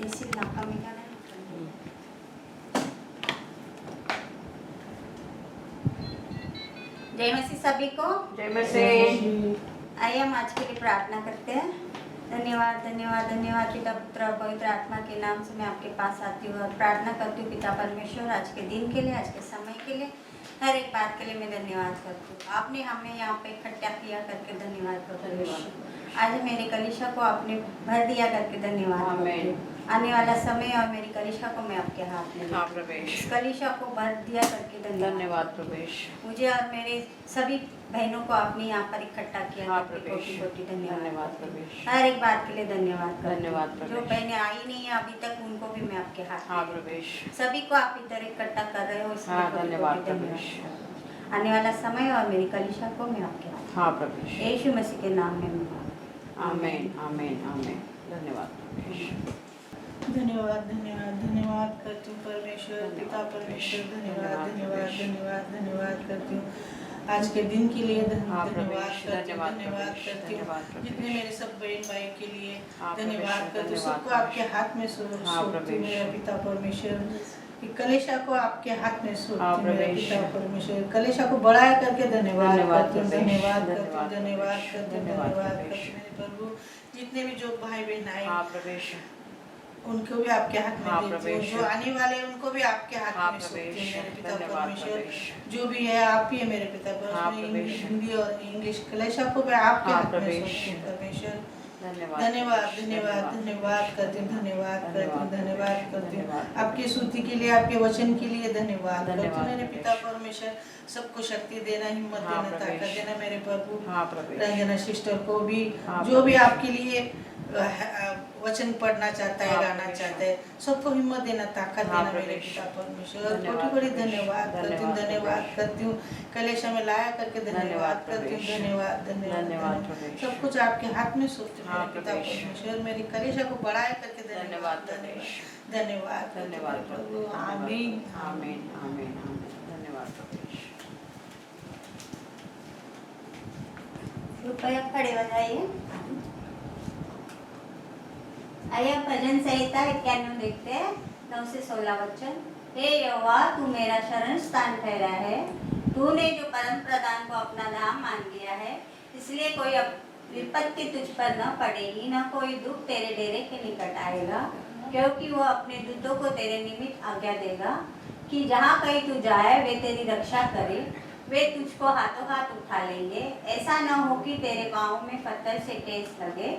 AC नाका मिला नहीं। जय मसीह सभी को। जय मसीह। आइए हम आज के लिए प्रार्थना करते हैं। धन्यवाद धन्यवाद धन्यवाद पिता पुत्र और पवित्र आत्मा के नाम से मैं आपके पास आती हूँ और प्रार्थना करती हूँ पिता परमेश्वर, आज के दिन के लिए, आज के समय के लिए, हर एक बात के लिए मैं धन्यवाद करती हूँ। आपने हमें यहाँ पे इकट्ठा किया करके धन्यवाद करती हूँ। आज मेरी कलीसिया को आपने भर दिया करके धन्यवाद करती हूँ। आने वाला समय और मेरी कलीसिया को मैं आपके हाथ में प्रवेश कलीसिया को भर दिया करके धन्यवाद प्रवेश। मुझे और मेरे सभी बहनों को आपने यहाँ पर इकट्ठा किया कोटि कोटि धन्यवाद प्रवेश। हर एक बात के लिए धन्यवाद धन्यवाद प्रवेश। जो बहनें आई नहीं है अभी तक उनको भी मैं आपके हाथ में प्रवेश। सभी को आप इधर इकट्ठा कर रहे हो इसलिए धन्यवाद प्रवेश। आने वाला समय और मेरी कलीसिया को मैं आपके हाथ प्रवेश। यीशु मसीह के नाम में आमीन आमीन आमीन। धन्यवाद प्रवेश। धन्यवाद धन्यवाद धन्यवाद करती हूँ परमेश्वर पिता परमेश्वर, धन्यवाद धन्यवाद धन्यवाद धन्यवाद करती हूँ आज के दिन के लिए। धन्यवाद करती हूँ जितने मेरे सब बहन भाई के लिए धन्यवाद करती हूँ। सबको आपके हाथ में सौंपती हूँ मेरा पिता परमेश्वर। कलेशा को आपके हाथ में सौंपती हूँ मेरा पिता परमेश्वर। कलेशा को बढ़ाया करके धन्यवाद करती हूँ, धन्यवाद करती हूँ, धन्यवाद करती हूँ, धन्यवाद करती हूँ मेरे प्रभु। जितने भी जो भाई बहन आए उनको भी आपके हाथ में देती हूँ, जो आने वाले हैं उनको भी आपके हाथ में सौंपती हूँ मेरे पिता परमेश्वर। जो भी है आप ही है मेरे पिता परमेश्वर। हिंदी और इंग्लिश कलेशा को भी आपके हाथ में सौंपती हूँ परमेश्वर। धन्यवाद धन्यवाद धन्यवाद करती हूँ, धन्यवाद करती हूँ, धन्यवाद करती हूँ आपकी स्तुति के लिए, आपके वचन के लिए धन्यवाद करती हूँ मेरे पिता परमेश्वर। सबको शक्ति देना, हिम्मत देना, ताकत देना मेरे प्रभु। रंजना सिस्टर को भी जो भी आपके लिए वचन पढ़ना चाहता है, गाना चाहता है, सबको हिम्मत देना, ताकत देना मेरे पिता परमेश्वर। बड़ी बड़ी धन्यवाद करती हूँ, धन्यवाद करती हूँ कलेशा में लाया करके धन्यवाद करती हूँ, धन्यवाद धन्यवाद। सब कुछ आपके हाथ में सौंपती हूँ मेरे पिता परमेश्वर। मेरी कलेशा को बढ़ाया करके धन्यवाद धन्यवाद धन्यवाद धन्यवाद प्रभु। आमीन आमीन आमीन आमीन। धन्यवाद प्रवेश। कृपया खड़े हो जाइए। आइए भजन संहिता 91 देखते हैं 9 से 16 वचन। हे यहोवा, तू मेरा शरण स्थान ठहरा है। तूने जो परम प्रधान को अपना धाम मान लिया है, इसलिए कोई विपत्ति तुझ पर न पड़ेगी, न कोई दुख तेरे डेरे के निकट आएगा, क्योंकि वो अपने दूतों को तेरे निमित्त आज्ञा देगा कि जहाँ कहीं तू जाए वे तेरी रक्षा करे। वे तुझको हाथों हाथ उठा लेंगे, ऐसा न हो कि तेरे पाँव में पत्थर से ठेस लगे।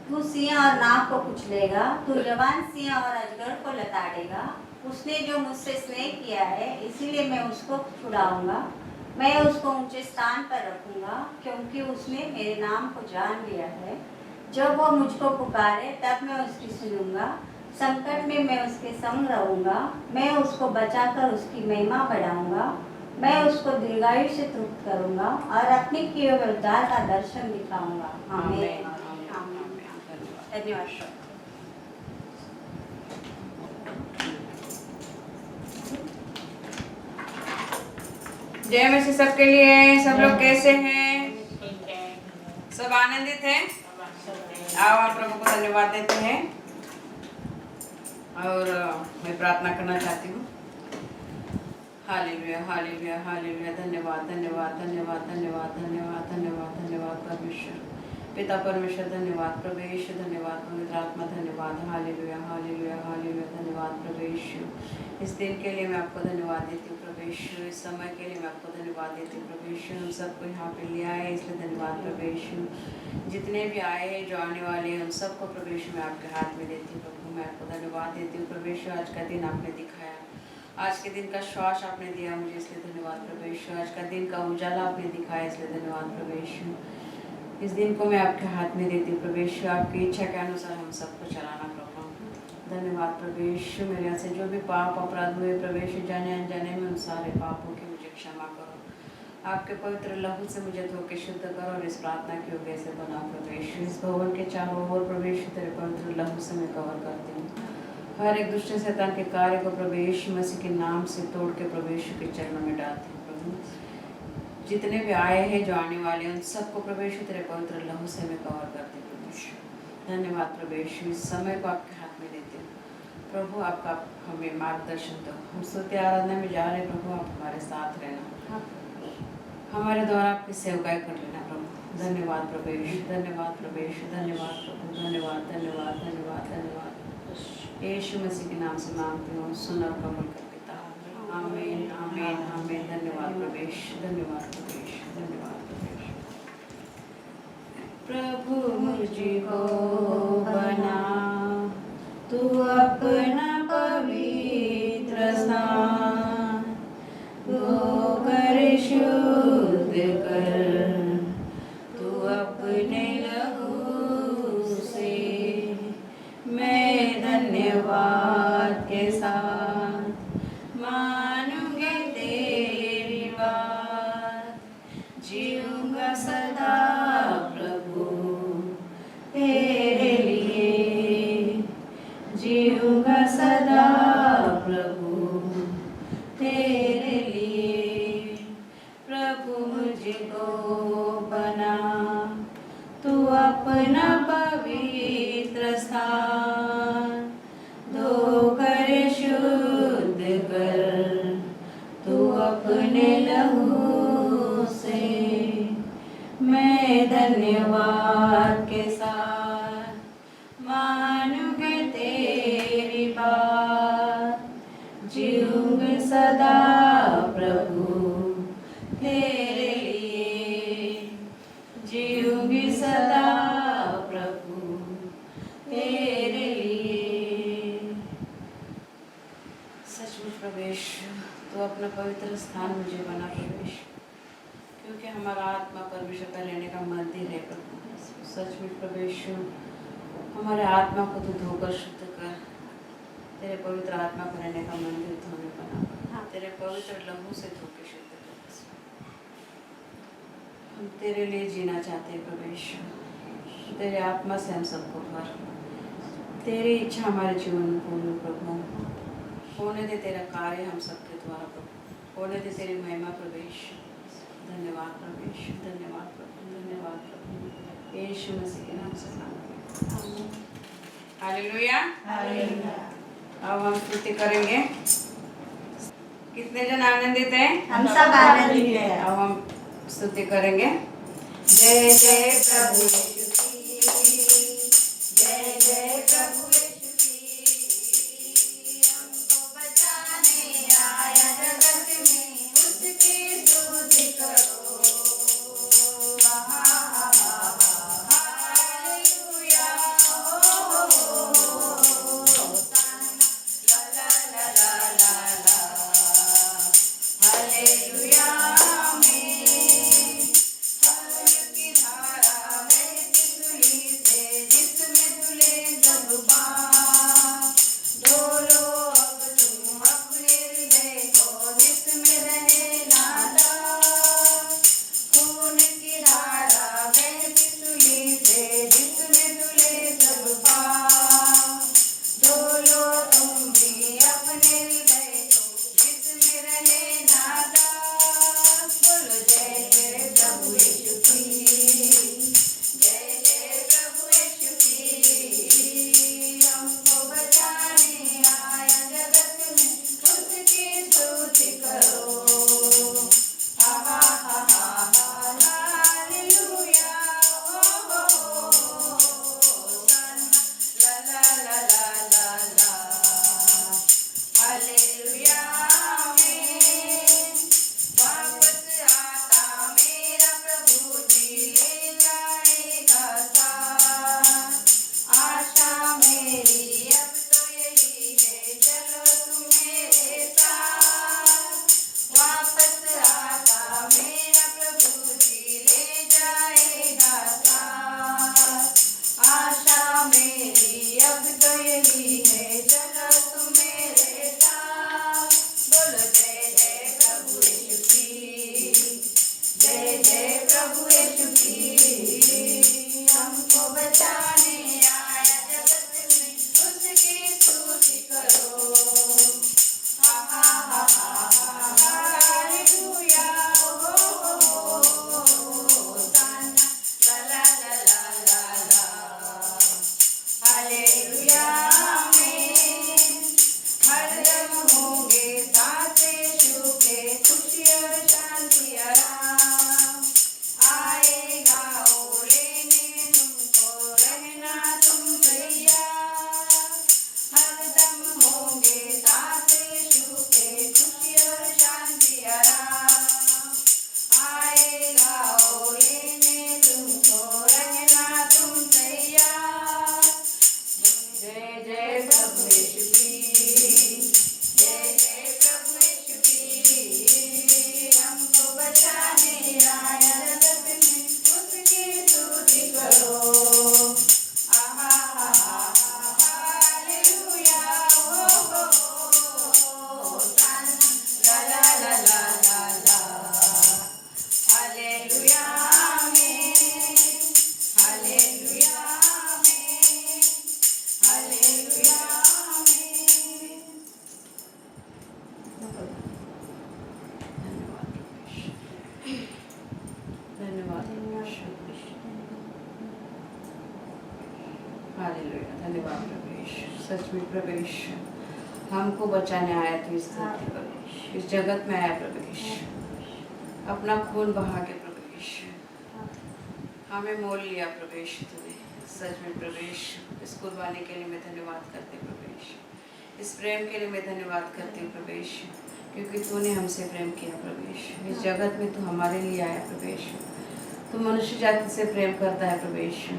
तू सिंह और नाग को कुचलेगा, तू जवान सिंह और अजगर को लताड़ेगा। उसने जो मुझसे स्नेह किया है, इसीलिए मैं उसको छुड़ाऊंगा। मैं उसको ऊंचे स्थान पर रखूंगा, क्योंकि उसने मेरे नाम को जान लिया है। जब वो मुझको पुकारे तब मैं उसकी सुनूंगा। संकट में मैं उसके संग रहूंगा। मैं उसको बचाकर उसकी महिमा बढ़ाऊंगा। मैं उसको दीर्घायु से तृप्त करूंगा और अपने किए हुए उद्धार का दर्शन दिखाऊंगा। आमीन। धन्यवाद। जय मसीह सबके लिए। सब लोग कैसे हैं? सब आनंदित हैं? आओ आप प्रभु को धन्यवाद देते हैं और मैं प्रार्थना करना चाहती हूँ। Hallelujah hallelujah hallelujah. धन्यवाद धन्यवाद धन्यवाद धन्यवाद धन्यवाद धन्यवाद धन्यवाद परमेश्वर पिता परमेश्वर। धन्यवाद प्रवेश, धन्यवाद पवित्र आत्मा, धन्यवाद। Hallelujah hallelujah hallelujah. धन्यवाद प्रवेश। इस दिन के लिए मैं आपको धन्यवाद देती हूँ प्रवेश। इस समय के लिए मैं आपको धन्यवाद देती हूँ प्रवेश। हम सबको यहाँ पे ले आए इसलिए धन्यवाद प्रवेश। जितने भी आए हैं, जो आने वाले हैं, उन सबको प्रवेश मैं आपके हाथ में देती हूँ प्रभु। मैं आपको धन्यवाद देती हूँ प्रवेश। आज का दिन आपने दिखाया, आज के दिन का श्वास आपने दिया मुझे, इसलिए धन्यवाद प्रवेश। आज का दिन का उजाला आपने दिखाया, इसलिए धन्यवाद प्रवेश। इस दिन को मैं आपके हाथ में देती हूँ प्रवेश। आपकी इच्छा के अनुसार हम सबको चलाना प्रभु। धन्यवाद प्रवेश। मेरे यहाँ से जो भी पाप अपराध हुए प्रवेश, जाने अनजाने में, उन सारे पापों की मुझे क्षमा करो। आपके पवित्र लहू से मुझे धो के शुद्ध करो और इस प्रार्थना के योग्य से बना प्रवेश। इस भवन के चारों ओर प्रवेश तेरे पवित्र लहू से मैं कवर करती हूँ। हर एक दुष्ट शैतान के कार्य को प्रवेश मसीह के नाम से तोड़ के प्रवेश के चरणों में डालती हूँ प्रभु। जितने भी आए हैं, जो आने वाले हैं, उन सबको प्रवेश तेरे पवित्र लहू से मैं कवर करती हूँ प्रवेश। धन्यवाद प्रभु यीशु, इस समय को आपके हाथ में देते हैं प्रभु। आपका हमें मार्गदर्शन दो। हम स्तुति आराधना में जा रहे हैं प्रभु, आप हमारे साथ रहना, हमारे द्वारा आपकी सेवकाई कर लेना प्रभु। धन्यवाद प्रभु यीशु, धन्यवाद प्रभु यीशु, धन्यवाद प्रभु, धन्यवाद धन्यवाद धन्यवाद धन्यवाद। यीशु मसीह के नाम से मांगती हूँ, सुन और कबूल कर पिता। आमीन आमीन आमीन। धन्यवाद प्रभु यीशु, धन्यवाद प्रभु यीशु, धन्यवाद प्रभु यीशु। प्रभु मुझको बना तू अपना पवित्र स्थान, धोकर शुद्ध कर तू अपने लहू से। मैं धन्यवाद के साथ मानूंगी तेरी बात, जीऊंगा सदा प्रभु तेरे लिए, जीऊंगा सदा प्रभु तेरे लिए। प्रभु मुझको बना तू अपना पवित्र स्थान, धोकर शुद्ध कर तू अपने लहू से। मैं धन्यवाद के साथ मानूंगी तेरी बात, जीऊंगी सदा प्रभु तेरे लिए, जीऊंगी सदा प्रभु तेरे लिए। सचमुच प्रवेश तो अपना पवित्र स्थान मुझे बना प्रवेश, क्योंकि हमारा आत्मा परमेश्वर का रहने का मंदिर है प्रभु। सचमुच प्रवेश हमारे आत्मा को तो धोकर शुद्ध कर, तेरे पवित्र आत्मा को रहने का मंदिर तो हमें बना, तेरे पवित्र लहू से धोकर शुद्ध कर। हम तेरे लिए जीना चाहते हैं प्रवेश, तेरे आत्मा से हम सबको भर, तेरी इच्छा हमारे जीवन में पूर्ण प्रभु होने दे, तेरा कार्य हम सबके द्वारा प्रभु होने दे, तेरी महिमा प्रवेश। धन्यवाद प्रवेश, धन्यवाद प्रभु, धन्यवाद प्रभु, यीशु मसीह के नाम से मांगते हैं। हालेलुया। अब हम स्तुति करेंगे। कितने जन आनंदित हैं? हम सब आनंदित हैं। अब हम स्तुति करेंगे। जय जय प्रभु यीशु की, जय जय प्रभु यीशु की। हमको बचाने आया जगत में, उसकी स्तुति करो। हालेलुया, ला ला ला ला ला ला, हालेलुया। हालेलुया, धन्यवाद प्रभु यीशु। सच में प्रभु यीशु हमको बचाने आया तू इस धरती पर, इस जगत में आया प्रभु यीशु, अपना खून बहा के प्रभु यीशु हमें मोल लिया प्रभु यीशु तूने। सच में प्रभु यीशु इस कुर्बानी के लिए मैं धन्यवाद करती हूँ प्रभु यीशु, इस प्रेम के लिए मैं धन्यवाद करती हूँ प्रभु यीशु, क्योंकि तूने हमसे प्रेम किया प्रभु यीशु। इस जगत में तू हमारे लिए आया प्रभु यीशु, तू मनुष्य जाति से प्रेम करता है प्रभु यीशु,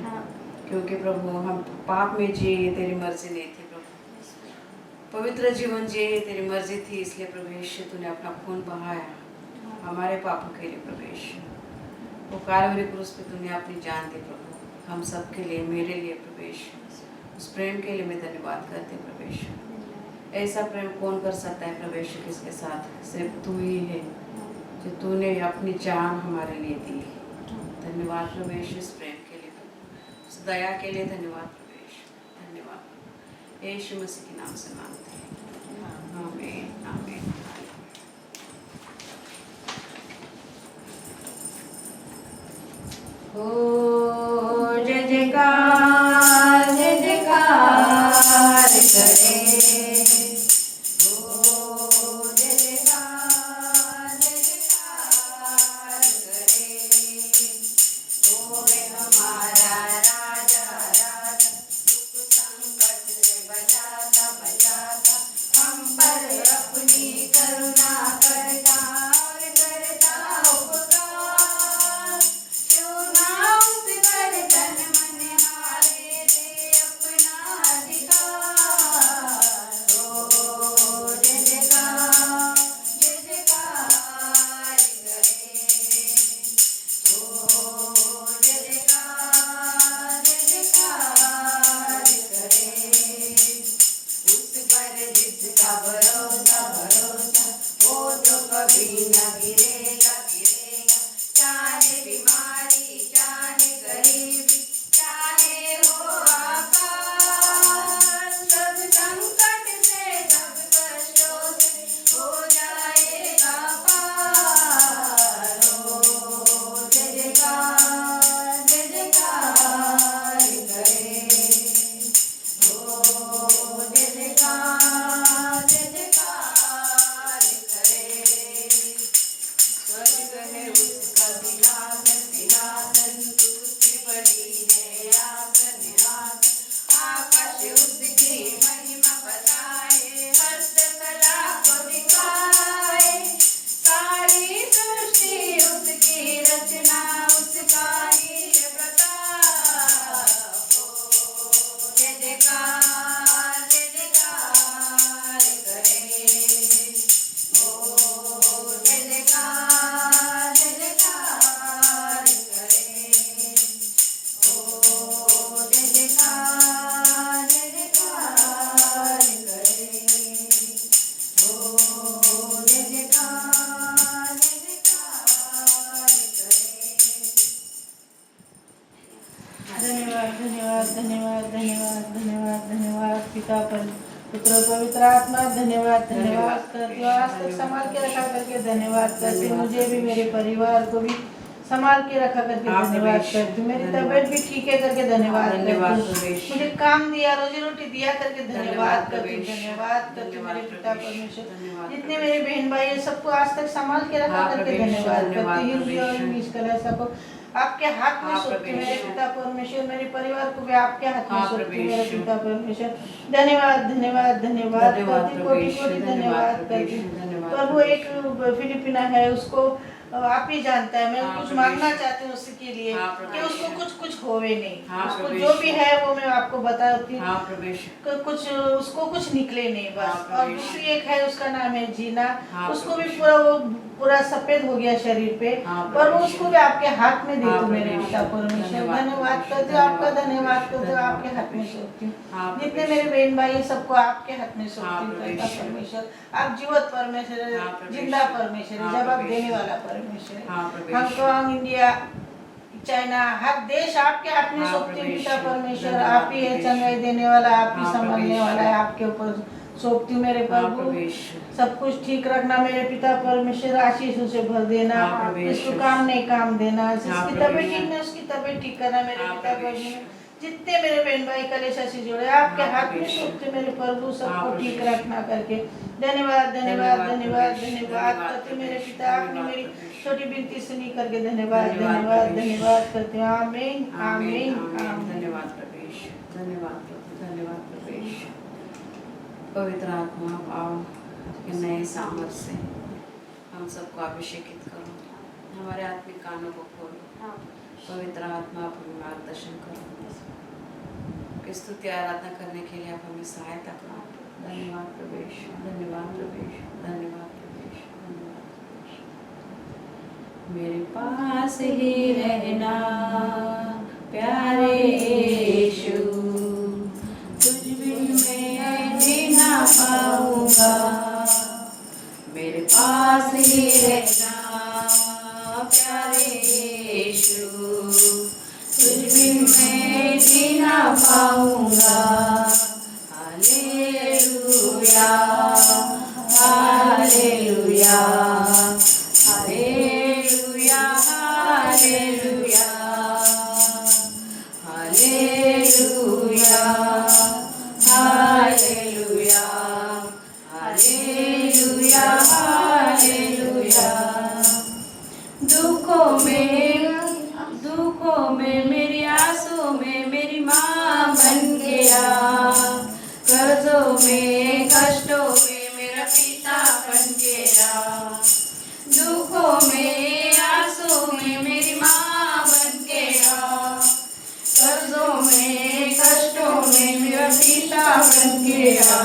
क्योंकि प्रभु हम पाप में जिए ये तेरी मर्जी नहीं थी प्रभु, पवित्र जीवन जिए ये तेरी मर्जी थी, इसलिए प्रभु यीशु तूने अपना खून बहाया हमारे पापों के लिए प्रभु यीशु। वो कालवरी क्रूस पे तूने अपनी जान दी प्रभु, हम सब के लिए, मेरे लिए प्रभु यीशु। उस प्रेम के लिए मैं धन्यवाद करती हूँ प्रभु यीशु। ऐसा प्रेम कौन कर सकता है प्रभु यीशु किसके साथ, सिर्फ तू ही है जो तूने अपनी जान हमारे लिए दी। धन्यवाद प्रभु यीशु इस प्रेम के लिए, उस दया के लिए धन्यवाद प्रभु यीशु, धन्यवाद। यीशु मसीह के नाम से मांगते हैं, आमीन आमीन। ओ जय जयकार करे, ओ जय जयकार करे, ओ वे हमारा राजा राजा, दुख संकट से बचाता बचाता, हम पर अपनी करुणा करता और करता उपकार। क्यों ना उस पर तन मन हारे दे अपना अधिकार। ओ जय जयकार करे, ओ जय जयकार करे, उस पर जिसका भरोसा भरोसा वो तो कभी न गिरेगा गिरेगा। चाहे बीमारी चाहे गरीबी चाहे हो आकाश, सब संकट से सब कष्टों से हो जाएगा पार। ओ जय जयकार करे, ओ जय जयकार करे। स्वर्ग है उसका सिंहासन सिंहासन, दूसरी बड़ी है आसन आसन। आकाश उसकी महिमा बताए, हस्तकला को दिखाए। सारी सृष्टि उसकी रचना, उसका ही है प्रताप। ओ जय जयकार करे, ओ जय जयकार करे, ओ जय जयकार करे, ओ जय जयकार करे। धन्यवाद धन्यवाद धन्यवाद धन्यवाद धन्यवाद धन्यवाद पिता पर पुत्र पवित्र आत्मा धन्यवाद धन्यवाद करती हूँ। आज तक संभाल के रखा करके धन्यवाद करती हूँ। मुझे भी मेरे परिवार को भी संभाल के रखा करके धन्यवाद करती हूँ। मेरी तबीयत भी ठीक है करके धन्यवाद करती हूँ। मुझे काम दिया, रोजी रोटी दिया करके धन्यवाद करती हूँ। धन्यवाद करती हूँ मेरे पिता परमेश्वर। जितने मेरे बहन भाई है सबको आज तक संभाल के रखा करके धन्यवाद करती हूँ। इंग्लिश कला को आपके हाथ में सौंपती हूँ मेरे पिता परमेश्वर। मेरे परिवार को भी आपके हाथ में सौंपती हूँ मेरे पिता परमेश्वर। धन्यवाद धन्यवाद धन्यवाद करती हूँ, कोटि कोटि धन्यवाद करती हूँ। प्रभु एक फिलिपिना है, उसको आप ही जानता है। मैं कुछ मांगना चाहती हूँ उसके लिए कि उसको कुछ होवे नहीं, उसको जो भी है वो मैं आपको बताती हूँ, कुछ उसको कुछ निकले नहीं बस। और दूसरी एक है, उसका नाम है जीना, उसको भी पूरा सफेद हो गया शरीर पे, पर वो उसको भी आपके हाथ में दे दो मेरे पिता परमेश्वर। धन्यवाद करते हो, आपका धन्यवाद करते हो, आपके हाथ में सौंपती हूँ। जितने मेरे बहन भाई है सबको आपके हाथ में सौंपती हूँ पिता परमेश्वर। आप जीवित परमेश्वर, जिंदा परमेश्वर, जवाब देने वाला परमेश्वर। हांगकांग, इंडिया, चाइना, हर देश आपके हाथ में सौंपती हूँ पिता परमेश्वर। आप ही है चंगाई देने वाला, आप ही संभालने वाला है, आपके ऊपर सौंपती हूँ मेरे प्रभु। सब कुछ ठीक रखना मेरे पिता परमेश्वर, आशीषों से भर देना, इसको काम नहीं काम देना, जिसकी तबीयत ठीक नहीं उसकी तबीयत ठीक करना मेरे पिता परमेश्वर। जितने मेरे बहन भाई कलेशा से जुड़े आपके हाथ में सौंपते मेरे प्रभु, सबको ठीक रखना करके। धन्यवाद धन्यवाद धन्यवाद धन्यवाद करते मेरे पिता, आपने मेरी छोटी विनती सुनी करके धन्यवाद धन्यवाद धन्यवाद करते हैं। आमीन आमीन आमीन। धन्यवाद प्रभु, धन्यवाद प्रभु, धन्यवाद प्रभु। पवित्र आत्मा आओ कि नए सामर्थ से हम सबको अभिषेकित करो, हमारे आत्मिक कानों को खोलो। पवित्र आत्मा आप हमें मार्गदर्शन करो, कि स्तुति आराधना करने के लिए आप हमें सहायता करो। धन्यवाद प्रभु, धन्यवाद प्रभु, धन्यवाद प्रभु, धन्यवाद प्रभु। मेरे पास ही रहना प्यारे यीशु, तुझ बिन मैं जी ना पाऊंगा। मेरे पास ही रहना प्यारे यीशु, तुझ बिन मैं जी ना पाऊंगा। Hallelujah hallelujah hallelujah hallelujah hallelujah hallelujah hallelujah hallelujah. दुखों में मेरी आंसू में मेरी माँ बन गया, कर्जों में कष्टों में मेरा पिता बन गया। दुखों में आंसू में मेरी माँ बन गया, कर्जों में कष्टों में मेरा पिता बन गया।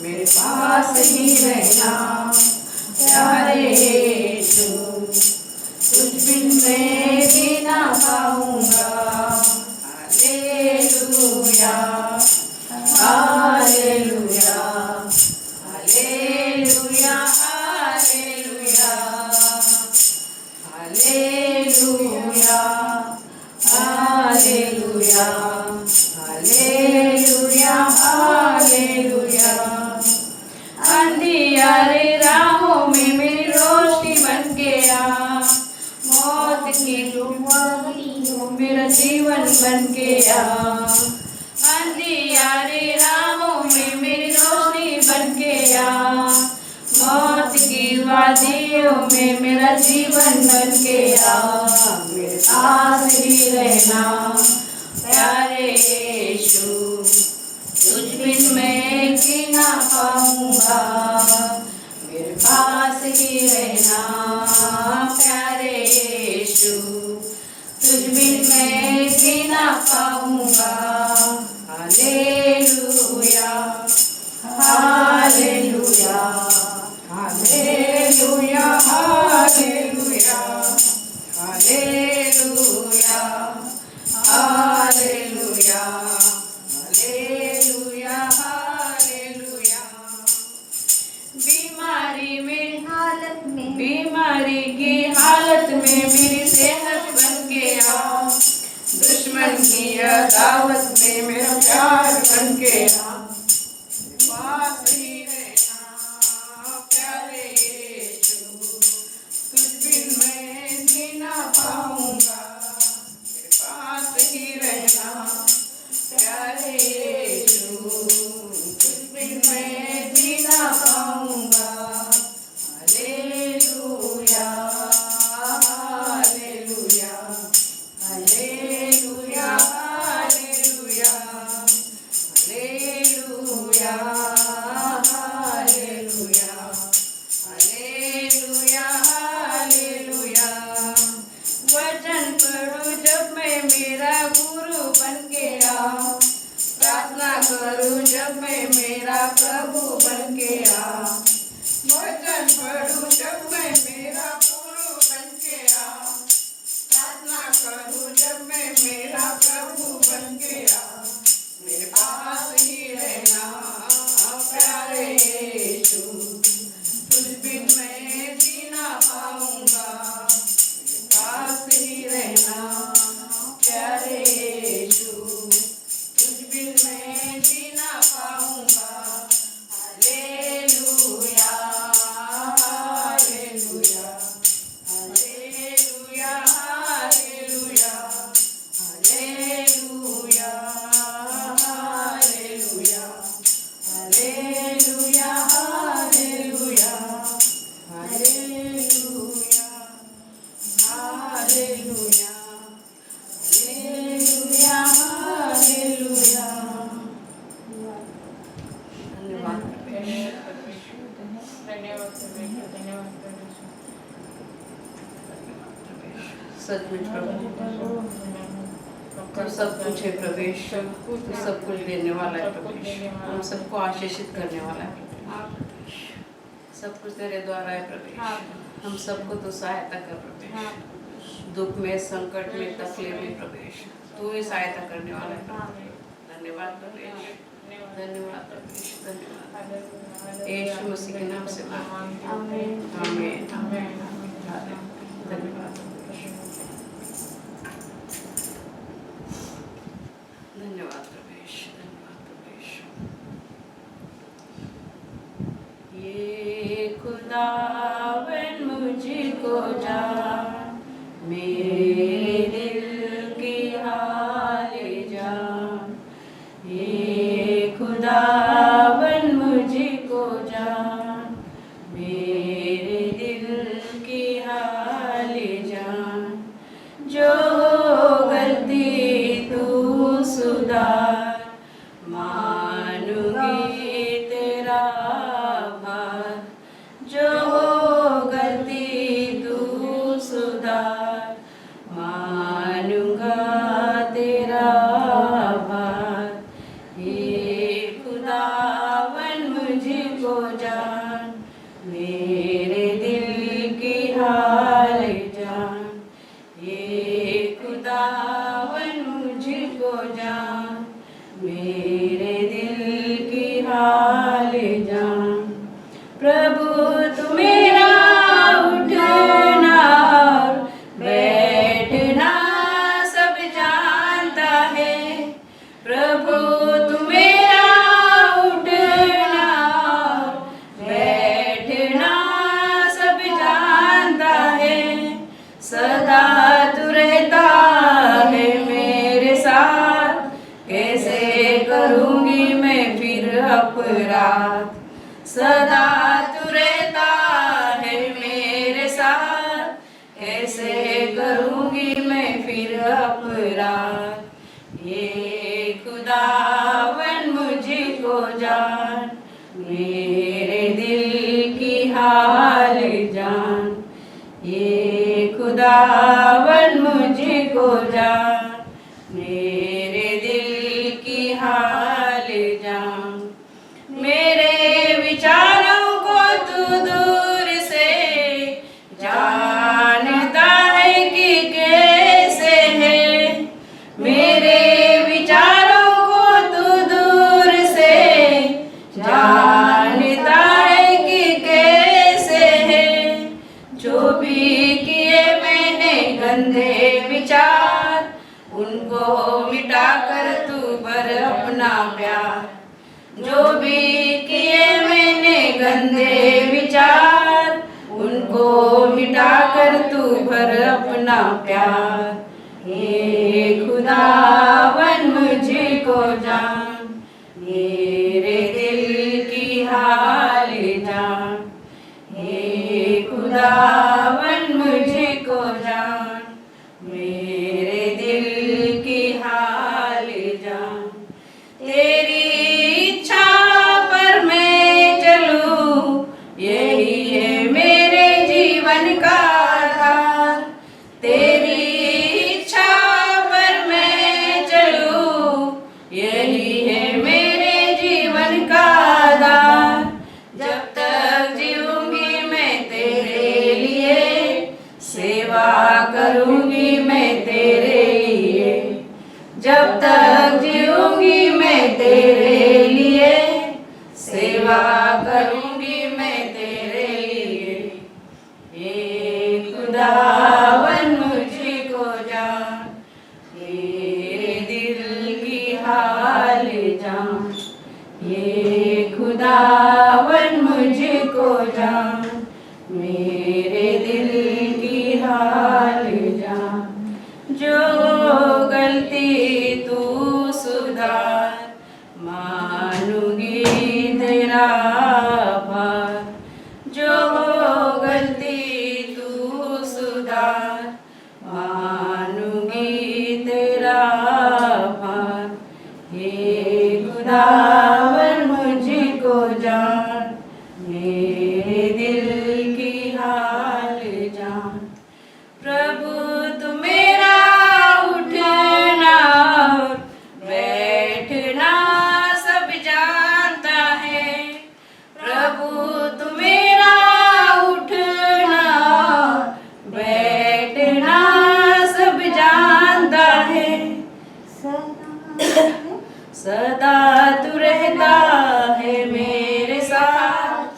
मेरे पास ही रहना प्यारे यीशु, तुझ बिन मैं जी ना पाऊंगा। Hallelujah hallelujah hallelujah hallelujah hallelujah hallelujah hallelujah hallelujah. अंधियारे राहों में मेरी रोशनी बन गया, मौत की गुलामी मेरा जीवन बन गया। अंधियारे राहों में मेरी रोशनी बन गया, मौत की वादियों में मेरा जीवन बन गया। मेरे पास ही रहना प्यारे यीशु, तुझ बिन मैं जी ना पाऊंगा। मेरे पास ही रहना प्यारे यीशु, तुझ बिन मैं जी ना पाऊंगा। Hallelujah hallelujah hallelujah hallelujah hallelujah hallelujah hallelujah hallelujah. बीमारी की हालत में मेरी सेहत बन गया, दुश्मन की अदावत में मेरा प्यार बन गया। पास ही रहना प्यारे यीशु, तुझ बिन मैं जी ना पाऊंगा। मेरे पास ही रहना प्यारे यीशु, तुझ बिन मैं जी ना पाऊंगा। Hallelujah hallelujah hallelujah hallelujah hallelujah hallelujah hallelujah hallelujah. वचन पढ़ूं जब मैं मेरा गुरु बन गया, प्रार्थना करूं जब मैं मेरा प्रभु बन गया। वचन पढ़ूं जब मैं मेरा गुरु बन गया, प्रार्थना करूं जब मैं मेरा प्रभु बन गया। मेरे पास ही रहना प्यारे यीशु, तुझ बिन मैं जी ना पाऊंगा। मेरे पास ही रहना प्यारे यीशु, तुझ बिन मैं जी ना पाऊंगा। हालेलुया हालेलुया सचमुच प्रभु तू सब कुछ है प्रवेश, तू सब कुछ देने वाला है प्रवेश, हम सबको आशीषित करने वाला है प्रवेश, सब कुछ तेरे द्वारा है प्रवेश, हम सबको तू सहायता कर प्रवेश, दुख में, संकट में, तकलीफ में प्रवेश, तू ही सहायता करने वाला है प्रवेश। धन्यवाद प्रवेश, धन्यवाद प्रवेश, धन्यवाद यीशु मसीह के नाम से मांगते हैं। आमीन आमीन। धन्यवाद धन्यवाद प्रवेश, धन्यवाद प्रवेश। ये खुदावन मुझको जान, मेरे दिल की हाल जान, ये खुदावन मुझको जान, मेरे दिल की हाल जान, जो गलती तू सुधार, मानूंगी तेरा भार, जो गलती तू सुधार, मानूंगा तेरा भार, हे खुदावन मुझको जान, मेरे दिल की हाल जान, ये खुदावन मुझको जान, मेरे दिल की हाल जान। प्रभु तू मेरा उठना और बैठना सब जानता है, प्रभु तू मेरा उठना और बैठना सब जानता है, सदा तू रहता है मेरे साथ, कैसे करूँगी मैं फिर अपराध, सदा तू रहता है मेरे साथ, कैसे करूँगी मैं फिर अपराध, ये खुदावन मुझको जान, मेरे दिल की हाल जान, ये खुदावन मुझको जान, मेरे दिल की हाल जान, मेरे विचारों को तू दूर से जानता है कि कैसे है, मेरे विचारों को तू दूर से जानता है कि कैसे है, जो भी किए मैंने गंदे विचार, उनको मिटाकर तू भर अपना प्यार, जो भी किए मैंने गंदे विचार, उनको मिटाकर तू भर अपना प्यार, हे खुदावन मुझको जान, मेरे दिल की हाल जान, हे खुदावन मुझको जान, मेरे दिल की हाल जान, तेरी इच्छा पर मैं चलूं, यही है मेरे जीवन का आधार, तेरी इच्छा पर मैं चलूं, यही है मेरे जीवन का आधार, जब तक जीऊंगी मैं तेरे लिए, सेवा करूंगी मैं तेरे लिए, जब तक जीऊंगी मैं तेरे लिए, सेवा करूंगी मैं तेरे लिए, हे खुदावन मुझको जान, मेरे दिल की हाल जान, हे खुदावन मुझको जान, मेरे दिल की हाल जान, जो गलती तू सुधार, मानूंगी तेरा भार, जो गलती तू सुधार, मानूंगी तेरा भार, हे खुदावन मुझको जान, मेरे दिल की हाल जान, प्रभु तुम सदा तू रहता है मेरे साथ,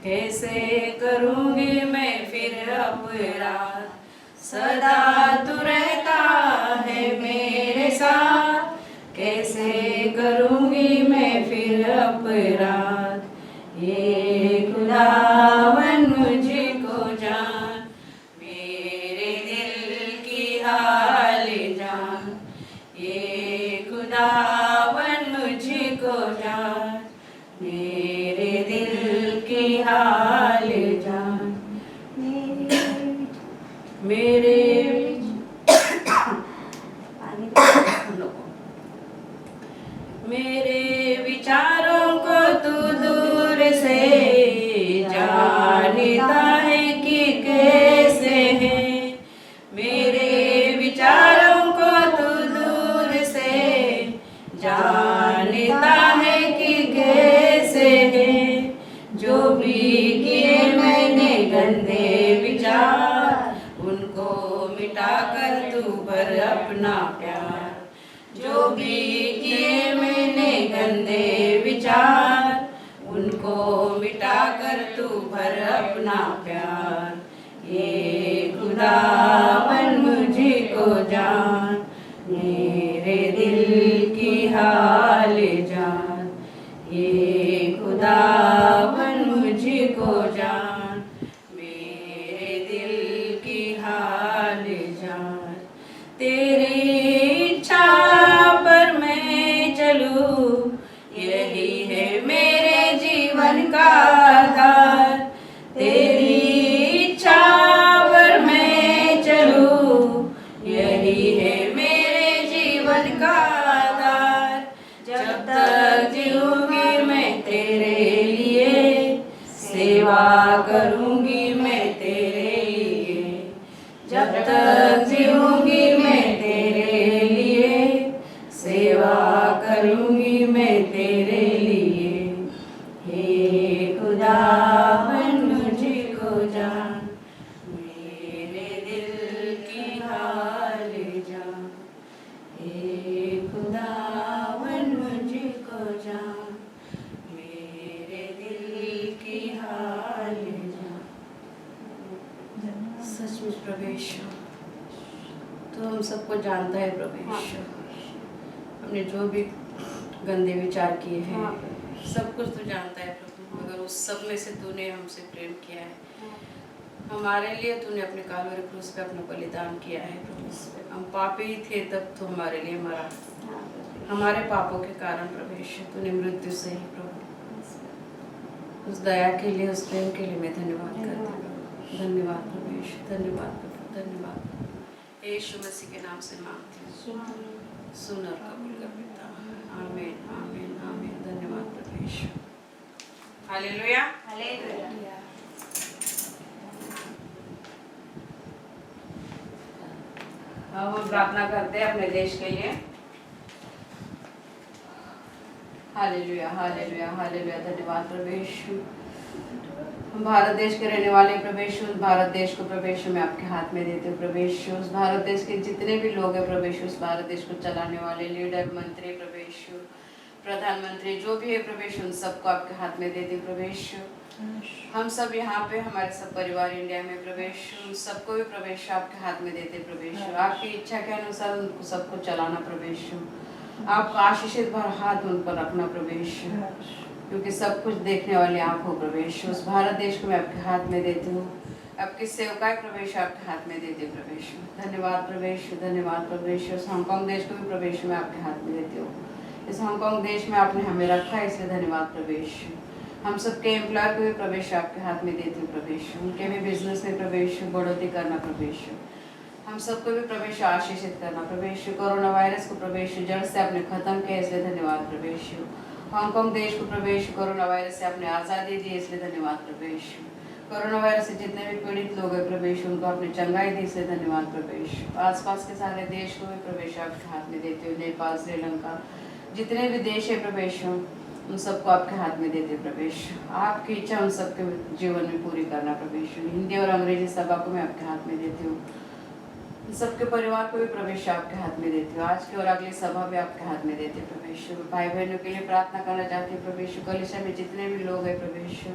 कैसे करूँगी मैं फिर अपराध। सदा तू रहता है मेरे साथ, कैसे करूँगी मैं फिर अपराध। ये खुदावन मुझको जान, मेरे दिल की हाल जान। ये खुदावन मुझको जान, मेरे दिल की हाल जान। मेरे मेरे विचारों को तू दूर से जानता है कि कैसे है। मेरे विचारों को तू दूर से जानता है कि कैसे है। जो भी किए मैंने गंदे विचार, उनको मिटाकर तू भर अपना प्यार। जो भी किए मैंने गंदे विचार, उनको मिटाकर तू भर अपना प्यार। ये खुदावन मुझको जान, मेरे दिल की हाल जान। ये खुदावन मुझको जान, मेरे दिल की हाल जान। तेरी इच्छा पर मैं चलूं, यही है मेरे जीवन का आधार। तेरी इच्छा पर मैं चलूं, यही है मेरे जीवन का आधार। जब तक जीऊंगी मैं तेरे लिए, सेवा करूंगी मैं तेरे लिए। जब तक जीऊंगी मैं तेरे लिए, सेवा करूंगी मैं तेरे लिए। हे खुदावन मुझको जान, मेरे दिल की हाल जान। हे खुदावन मुझको जान, मेरे दिल की हाल जान। सचमुच प्रभु यीशु, तो हम सबको जानता है प्रभु यीशु। हमने जो भी गंदे विचार किए हैं, सब कुछ तू जानता है प्रभु। मगर उस सब में से तूने हमसे प्रेम किया है। हमारे लिए तूने अपने कालवरी क्रूस पे अपना बलिदान किया है प्रभु। हम पापी ही थे तब तू हमारे लिए मरा। हमारे पापों के कारण प्रभु यीशु तूने मृत्यु से ही प्रभु। उस दया के लिए, उस प्रेम के लिए मैं धन्यवाद करती हूँ। धन्यवाद प्रभु यीशु, धन्यवाद प्रभु, धन्यवाद। यीशु मसीह के नाम से मांगती हूँ, सुन और कबूल कर पिता। आमीन, आमीन, आमीन। धन्यवाद प्रभु यीशु। Hallelujah, hallelujah. हम प्रार्थना करते हैं अपने देश के लिए। Hallelujah, hallelujah, hallelujah. धन्यवाद प्रभु यीशु। हम भारत देश के रहने वाले प्रभु यीशु, उस भारत देश को प्रभु यीशु मैं आपके हाथ में देती हूँ प्रभु यीशु। उस भारत देश के जितने भी लोग हैं प्रभु यीशु, उस भारत देश को चलाने वाले लीडर, मंत्री प्रभु यीशु, प्रधानमंत्री, जो भी है प्रभु यीशु, उन सबको आपके हाथ में देती हूँ प्रभु यीशु। हम सब यहाँ पे, हमारे सब परिवार इंडिया में प्रभु यीशु, उन सबको भी प्रभु यीशु आपके हाथ में देते प्रभु यीशु। आपकी इच्छा के अनुसार उनको सबको चलाना प्रभु यीशु। आपका आशीषित भर हाथ उन पर रखना प्रभु यीशु, क्योंकि सब कुछ देखने वाले आप हो प्रभु यीशु। उस भारत देश को मैं आपके हाथ में देती हूँ। आपकी सेवकाएं प्रभु यीशु आपके हाथ में देती हूँ प्रभु यीशु। धन्यवाद प्रभु यीशु, धन्यवाद प्रभु यीशु। उस हांगकांग देश को भी प्रभु यीशु मैं आपके हाथ में देती हूँ। इस हांगकांग देश में आपने हमें रखा है, इसलिए धन्यवाद प्रभु यीशु। हम सबके एम्प्लॉयर को भी प्रभु यीशु आपके हाथ में देती हूँ प्रभु यीशु। उनके भी बिजनेस में प्रभु यीशु बढ़ोतरी करना प्रभु यीशु। हम सबको भी प्रभु यीशु आशीषित करना प्रभु यीशु। कोरोना वायरस को प्रभु यीशु जड़ से आपने खत्म किया, इसलिए धन्यवाद प्रभु यीशु। हांगकांग देश को प्रभु यीशु कोरोना वायरस से आपने आज़ादी दी, इसलिए धन्यवाद प्रभु यीशु। कोरोना वायरस से जितने भी पीड़ित लोग हैं प्रभु यीशु, उनको आपने चंगाई दी, इसलिए धन्यवाद प्रभु यीशु। आसपास के सारे देश को भी प्रभु यीशु आपके हाथ में देते हुए, नेपाल, श्रीलंका, जितने भी देश है प्रभु यीशु, उन सबको आपके हाथ में देते प्रभु यीशु। आपकी इच्छा उन सबके जीवन में पूरी करना प्रभु यीशु। हिंदी और अंग्रेजी सभा को मैं आपके हाथ में देती हूँ। सबके परिवार को भी प्रवेश आपके हाथ में देती हूँ। आज की और अगली सभा भी आपके हाथ में देते प्रवेश। भाई बहनों के लिए प्रार्थना करना चाहती हूँ प्रवेश। कलिशा में जितने भी लोग हैं प्रवेश,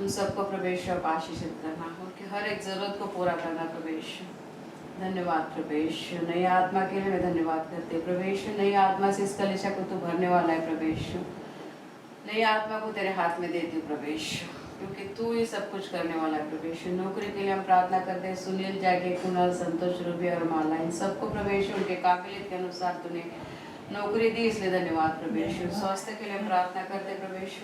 उन सबको प्रवेश आप आशीषित करना, उनकी हर एक जरूरत को पूरा करना प्रवेश। धन्यवाद प्रवेश। नई आत्मा के लिए मैं धन्यवाद करती हूँ प्रवेश। नई आत्मा से इस कलिशा को तू भरने वाला है प्रवेश। नई आत्मा को तेरे हाथ में देती हूँ प्रवेश, क्योंकि तू ही सब कुछ करने वाला है प्रवेश। नौकरी के लिए हम प्रार्थना करते हैं सुनील, जागे, कुणाल, संतोष, रूबी और माला, इन सबको प्रवेश उनके काबिलियत के अनुसार तूने नौकरी दी, इसलिए धन्यवाद प्रवेश। स्वास्थ्य के लिए हम प्रार्थना करते प्रवेश।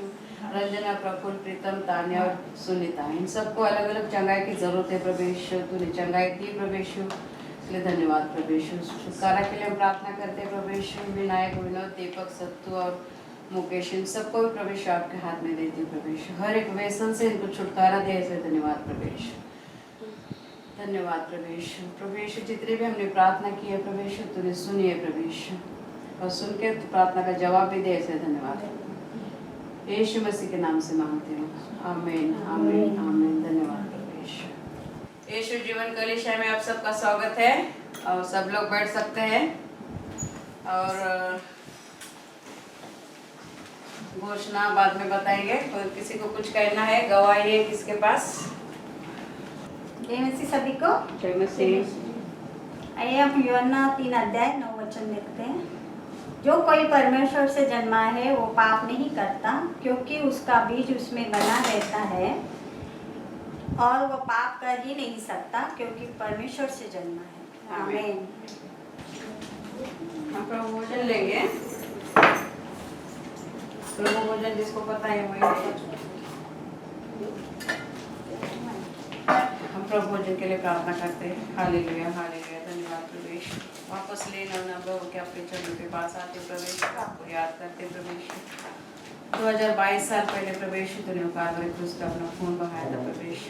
रंजना, प्रफुल्ल, प्रीतम, तान्या और सुनीता, इन सबको अलग अलग चंगाई की जरूरत है प्रवेश। तूने चंगाई दी प्रवेश, इसलिए धन्यवाद प्रवेश। छुटकारा के लिए हम प्रार्थना करते हैं प्रवेश। विनायक, विनोद, दीपक, सत्तू और मुकेश, इन सबको भी प्रवेश आपके हाथ में देती प्रवेश। हर एक व्यसन से इनको छुटकारा दे, इसलिए धन्यवाद प्रवेश। धन्यवाद प्रवेश। प्रवेश जितने भी हमने प्रार्थना की है प्रवेश, तूने सुनी है प्रवेश, और सुन के प्रार्थना का जवाब भी दे, ऐसे धन्यवाद। यीशु मसीह के नाम से मांगते हो, आमीन आमीन आमीन। धन्यवाद प्रवेश। यीशु जीवन कलिशा में आप सबका स्वागत है, और सब लोग बैठ सकते हैं। और घोषणा बाद में बताएंगे। तो किसी को कुछ कहना है, गवाही है किसके पास? जय मसीह सभी को। जय मसीह। आइए हम यूहन्ना 3 अध्याय 9 वचन देखते हैं। जो कोई परमेश्वर से जन्मा है वो पाप नहीं करता, क्योंकि उसका बीज उसमें बना रहता है, और वो पाप कर ही नहीं सकता, क्योंकि परमेश्वर से जन्मा है। आमीन। हम प्रभु भोजन लेंगे। प्रभु भोजन जिसको पता है वही ले। हम प्रभु भोजन के लिए प्रार्थना करते हैं। Hallelujah hallelujah. धन्यवाद प्रवेश। वापस लेना और नम्र होकर अपने चरणों के पास आते प्रवेश, आपको याद करते प्रवेश। 2022 साल पहले प्रवेश तूने कालवरी क्रूस पे अपना खून बहाया था प्रवेश,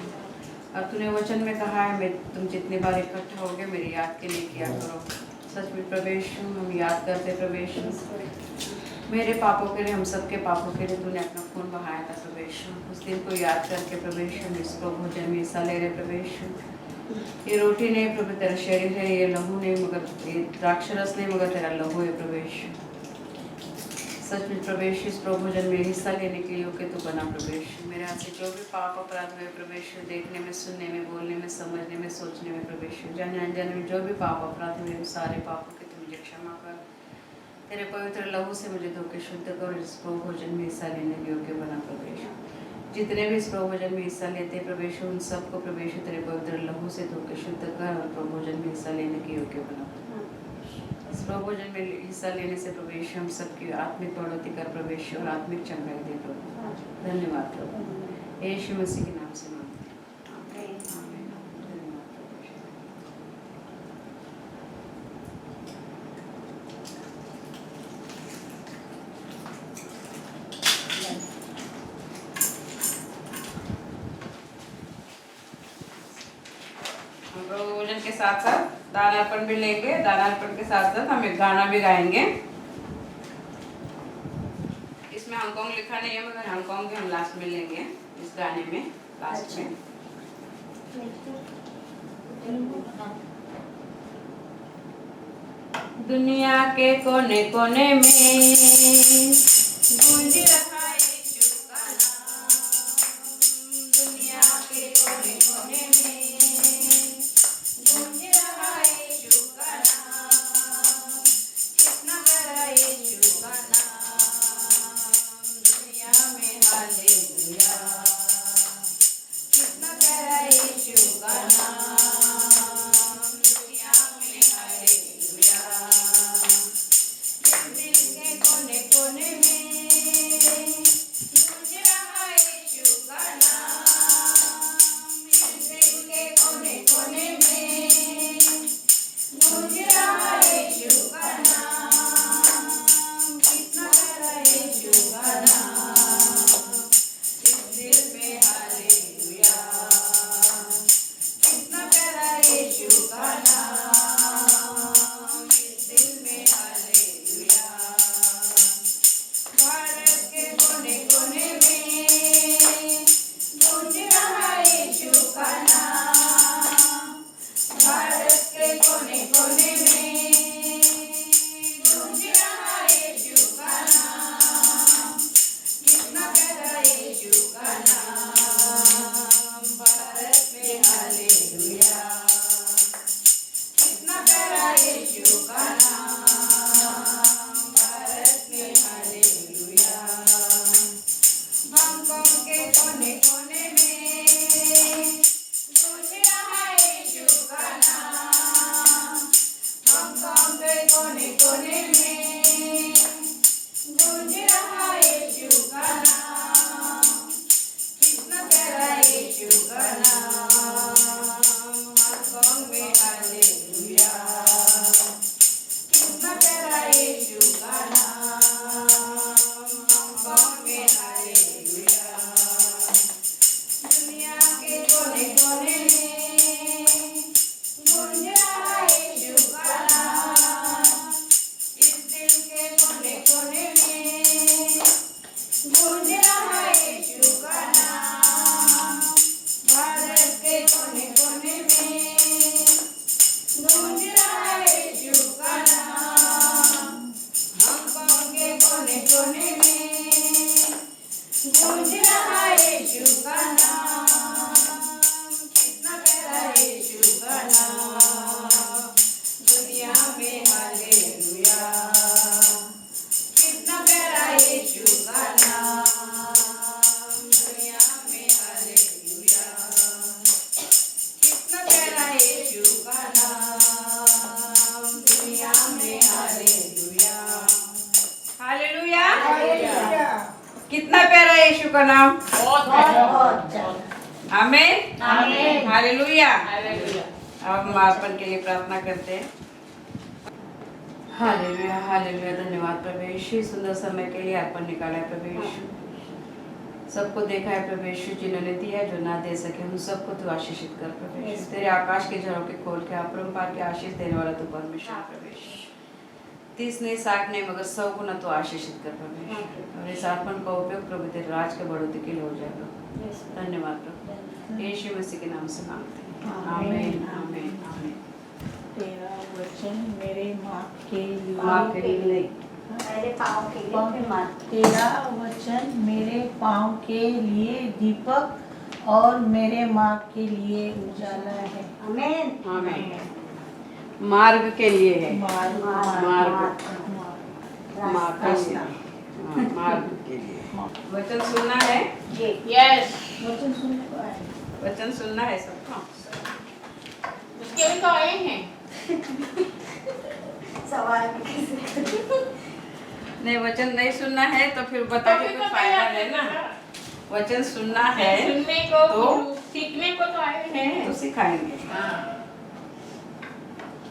और तूने वचन में कहा है मैं तुम जितने बार इकट्ठा होगे मेरी याद के लिए किया करो। सच में प्रवेश हम याद करते प्रवेश, मेरे पापों के लिए, हम सबके पापों के लिए तूने अपना खून बहाया था प्रवेश। उस दिन को याद करके प्रवेश हम इसको भोजन में हिस्सा ले रहे प्रवेश। ये रोटी नहीं प्रभु तेरा शरीर है, ये लहू नहीं मगर ये द्राक्षरस नहीं मगर तेरा लहू है प्रवेश। सच में प्रवेश इस प्रभोजन में हिस्सा लेने के योग्य तू बना प्रवेश। मेरे हाथ से जो भी पाप अपराध हुए प्रवेश, देखने में, सुनने में, बोलने में, समझने में, सोचने में प्रवेश, जाने अनजाने में जो भी पाप अपराध हुए उन सारे पापों के तू मुझे क्षमा कर। तेरे पवित्र लहू से मुझे धो के शुद्ध कर, इस प्रभोजन में हिस्सा लेने के योग्य बना प्रवेश। जितने भी इस प्रभोजन में हिस्सा लेते प्रवेश, उन सबको प्रवेश तेरे पवित्र लहू से धो के शुद्ध कर, और प्रभोजन में हिस्सा लेने के योग्य बना। इस प्रभोजन में हिस्सा लेने से प्रवेश हम सबकी आत्मिक बढ़ोतरी कर प्रवेश, और आत्मिक चंगाई दे प्रभु। धन्यवाद प्रभु, यीशु मसीह के नाम से मांगते हैं, आमीन। धन्यवाद प्रभु। हम प्रभोजन के साथ साथ दान अर्पण भी लेंगे। दान अर्पण के साथ साथ हम एक गाना भी गाएंगे। इसमें हांगकांग लिखा नहीं है, मगर हांगकांग भी हम लास्ट में लेंगे, इस गाने में लास्ट में। दुनिया के कोने कोने में गूंज रहा है यीशु का नाम। दुनिया के कोने कोने में गूंज रहा है यीशु का नाम। कितना बड़ा यीशु का नाम दुनिया में, हालेलुया। कितना बड़ा यीशु का नाम दुनिया में, हालेलुया। दिल के कोने कोने में कितना प्यारा है यीशु का नाम। बहुत बहुत आमीन आमीन। हालेलुया। हालेलुया। अब हम अर्पण के लिए प्रार्थना करते हैं। Hallelujah hallelujah. धन्यवाद प्रभु यीशु, सुंदर समय के लिए अर्पण निकाला है प्रभु यीशु। सबको देखा है प्रभु यीशु, जिन्होंने दिया जो ना दे सके उन सबको तू आशीषित कर प्रभु यीशु। तेरे आकाश के झरोखे खोल के अपरंपार के आशीष देने वाला तू परमेश्वर प्रभु यीशु। 30 नहीं 60 नहीं मगर 100 गुना तो आशीषित कर प्रभु यीशु। और इस अर्पण का उपयोग प्रभु तेरे राज के बढ़ोतरी के लिए हो जाएगा। धन्यवाद प्रभु, यीशु मसीह के नाम से मांगते हैं। आमीन आमीन आमीन। तेरा वचन मेरे माँ के माँ के लिए लिए नहीं, मेरे पाँव के लिए फिर माँ। तेरा वचन मेरे पाँव के लिए दीपक और मेरे माँ के लिए उजाला है। आमीन आमीन। मार्ग के लिए है, मार्ग मार्ग मार्ग के लिए, रास्ता। हाँ, मार्ग के लिए। वचन सुनना है, जी यस वचन सुनने को आए। वचन सुनना है सबको। उसके भी तो आए हैं। सवाल किसी नहीं वचन नहीं सुनना है तो फिर बता के कोई फायदा नहीं ना। वचन सुनना है सुनने को तो सीखने को तो आए हैं। तो सिखाएंगे। हाँ।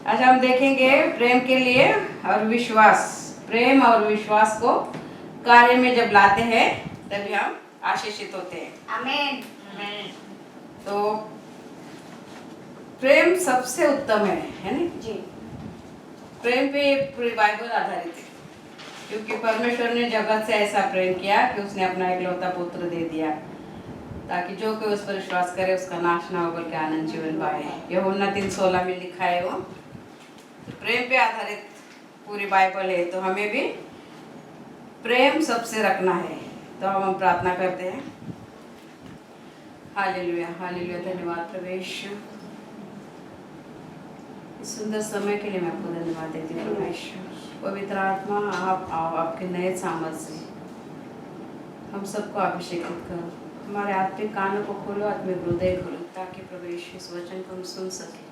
आज हम देखेंगे प्रेम के लिए और विश्वास। प्रेम और विश्वास को कार्य में जब लाते हैं तभी हम आशीषित होते हैं। आमीन तो प्रेम सबसे उत्तम है ना। जी प्रेम पे पूरी बाइबल आधारित है, क्योंकि परमेश्वर ने जगत से ऐसा प्रेम किया कि उसने अपना इकलौता पुत्र दे दिया ताकि जो कोई उस पर विश्वास करे उसका नाश ना हो बल्कि आनंद जीवन पाए। यूहन्ना 3:16 में लिखा है वो। तो प्रेम पे आधारित पूरी बाइबल है, तो हमें भी प्रेम सबसे रखना है। तो हम प्रार्थना करते हैं। Hallelujah hallelujah. धन्यवाद प्रभु यीशु, इस सुंदर समय के लिए मैं आपको धन्यवाद देती हूँ प्रभु यीशु। पवित्र आत्मा आप आओ, आपके नए सामर्थ से हम सबको अभिषेकित करो। हमारे आत्मिक कानों को खोलो, आत्मिक हृदय खोलो, ताकि प्रभु यीशु इस वचन को हम सुन सकें।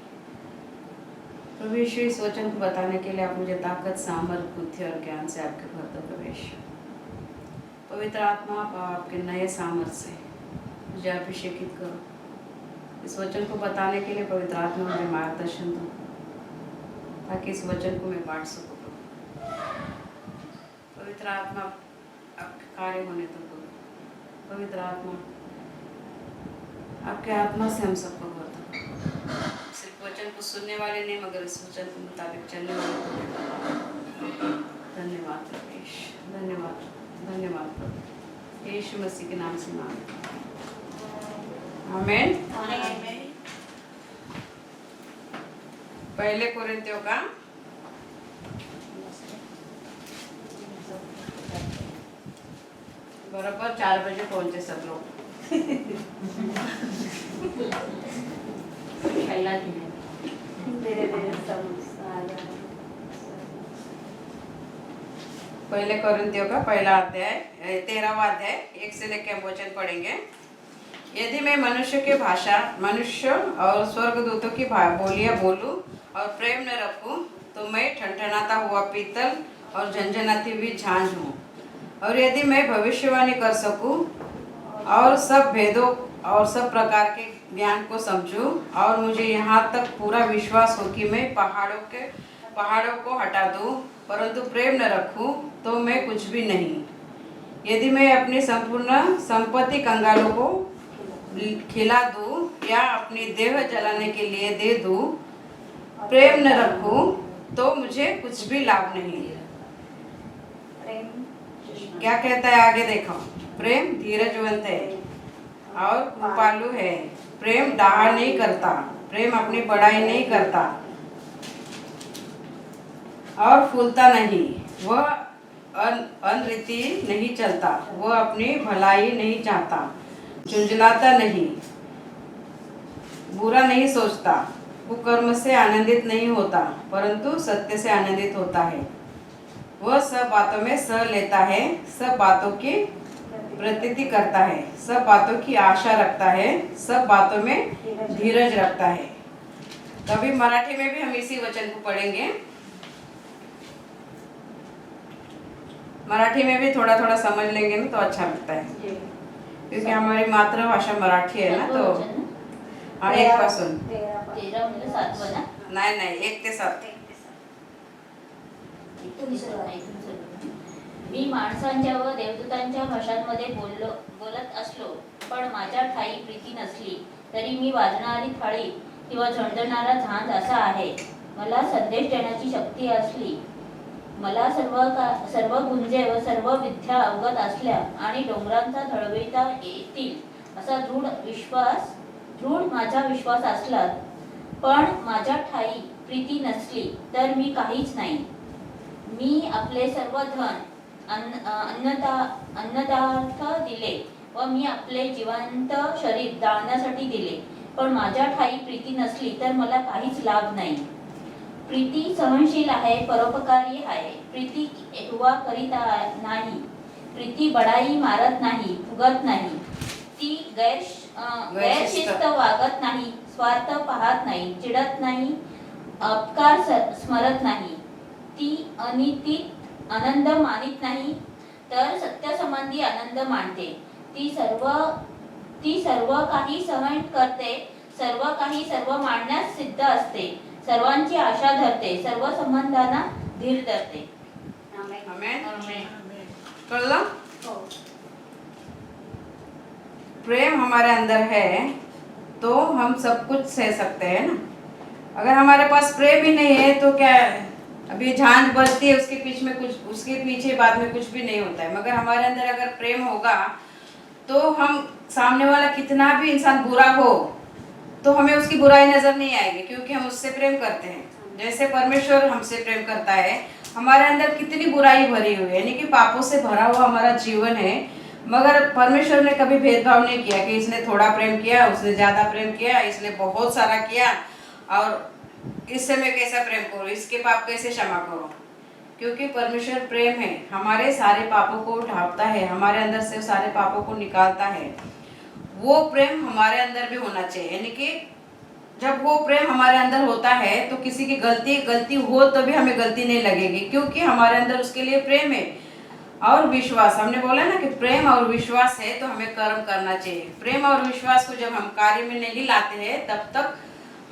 प्रभु यीशु इस वचन को बताने के लिए आप मुझे ताकत, सामर्थ, बुद्धि और ज्ञान से आपके भर दो प्रभु यीशु। पवित्र आत्मा आप आपके नए सामर्थ से मुझे अभिषेकित करो। इस वचन को बताने के लिए पवित्र आत्मा मुझे मार्गदर्शन दो, ताकि इस वचन को मैं बांट सकूं। पवित्र आत्मा आपके कार्य होने तो करो। पवित्र आत्मा आपके आत्मा से हम सबको भर दो। सिर्फ वचन को सुनने वाले नहीं मगर इस वचन के मुताबिक चलने वाले। धन्यवाद प्रभु यीशु, धन्यवाद धन्यवाद प्रभु यीशु मसीह के नाम से मांगते हैं। आमीन। पहले कोरिन्थियों का बराबर 4 बजे पहुंचे सब लोग। धीरे धीरे सब आ जाए। पहले कोरिन्थियों का पहला अध्याय 13वां अध्याय 1 से लेकर हम वचन पढ़ेंगे। यदि मैं मनुष्य की भाषा, मनुष्य और स्वर्गदूतों की बोलियां बोलूं और प्रेम न रखूं तो मैं ठनठनाता हुआ पीतल और झंझनाती हुई झांझ हूँ। और यदि मैं भविष्यवाणी कर सकूं और सब भेदों और सब प्रकार के ज्ञान को समझूं और मुझे यहाँ तक पूरा विश्वास हो कि मैं पहाड़ों को हटा दूं, परंतु प्रेम न रखूं तो मैं कुछ भी नहीं। यदि मैं अपनी संपूर्ण संपत्ति कंगालों को खिला दूं या अपनी देह जलाने के लिए दे दूं, प्रेम न रखूं तो मुझे कुछ भी लाभ नहीं। प्रेम क्या कहता है आगे देखो। प्रेम धीरजवंत है और कृपालु है। प्रेम डाह नहीं करता, प्रेम अपनी बड़ाई नहीं करता और फूलता नहीं। वह अनरीति नहीं चलता, वह अपनी भलाई नहीं चाहता, झुंझलाता नहीं, बुरा नहीं सोचता, कुकर्म से आनंदित नहीं होता, परंतु सत्य से आनंदित होता है। वह सब बातों में सह लेता है, सब बातों की प्रतीति करता है, सब बातों की आशा रखता है, सब बातों में धीरज रखता है। तो अभी मराठी में भी हम इसी वचन को पढ़ेंगे। मराठी में भी थोड़ा थोड़ा समझ लेंगे ना तो अच्छा लगता है, क्योंकि हमारी मातृभाषा मराठी है ना। तो हाँ, एक पासून 13 म्हणजे 7 ना. नाही नाही 1 ते 7. मी माणसांच्या व देवदूतांच्या भाषांमध्ये बोलत असलो, पण माझ्या ठाई प्रीती नसली तरी मी वाजणारी थाळी किंवा झणझणारा झांज असा आहे. मला संदेश देण्याची शक्ती असली, मला सर्व गुंजे व सर्व विद्या अवगत असल्या आणि डोंगरांचा धळविता येतील असा दृढ माझा विश्वास असला, पण माझ्या ठाई प्रीती नसली तर मी काहीच नाही. मी आपले सर्व धन अन्नदार्थ दिले व मी आपले जिवंत शरीर जाळण्यासाठी दिले, पण माझ्या ठाई प्रीती नसली तर मला काहीच लाभ नाही. प्रीती सहनशील आहे, परोपकारी आहे. प्रीती हुआ करीत नाही. प्रीती बडाई मारत नाही, फुगत नाही. ती गैरशिस्त वागत नाही, स्वार्थ पाहत नाही, चिडत नाही, अपकार स्मरत नाही. ती अनितीत आनंद मानित नाही, तर सत्यसंबंधी आनंद मानते. ती सर्व काही सहन करते, सर्व काही सर्व मानण्यास सिद्ध असते, सर्वांची आशा धरते, सर्व संबंधांना धीर धरते. आमेन. कळलं? प्रेम हमारे अंदर है तो हम सब कुछ सह सकते हैं ना. अगर हमारे पास प्रेम ही नहीं है तो क्या है? अभी झांझ बजती है, उसके पीछे बाद में कुछ भी नहीं होता है. मगर हमारे अंदर अगर प्रेम होगा तो हम सामने वाला कितना भी इंसान बुरा हो तो हमें उसकी बुराई नजर नहीं आएगी, क्योंकि हम उससे प्रेम करते हैं. जैसे परमेश्वर हमसे प्रेम करता है, हमारे अंदर कितनी बुराई भरी हुई है, यानी कि पापों से भरा हुआ हमारा जीवन है, मगर परमेश्वर ने कभी भेदभाव नहीं किया कि इसने थोड़ा प्रेम किया, उसने ज्यादा प्रेम किया, इसने बहुत सारा किया और इससे मैं कैसा प्रेम करूं, इसके पाप कैसे क्षमा करूं. क्योंकि परमेश्वर प्रेम है, हमारे सारे पापों को ढांपता है, हमारे अंदर से सारे पापों को निकालता है. वो प्रेम हमारे अंदर भी होना चाहिए, यानी कि जब वो प्रेम हमारे अंदर होता है तो किसी की गलती हो तो भी हमें गलती नहीं लगेगी, क्योंकि हमारे अंदर उसके लिए प्रेम है. और विश्वास, हमने बोला ना कि प्रेम और विश्वास है तो हमें कर्म करना चाहिए. प्रेम और विश्वास को जब हम कार्य में नहीं लाते हैं तब तक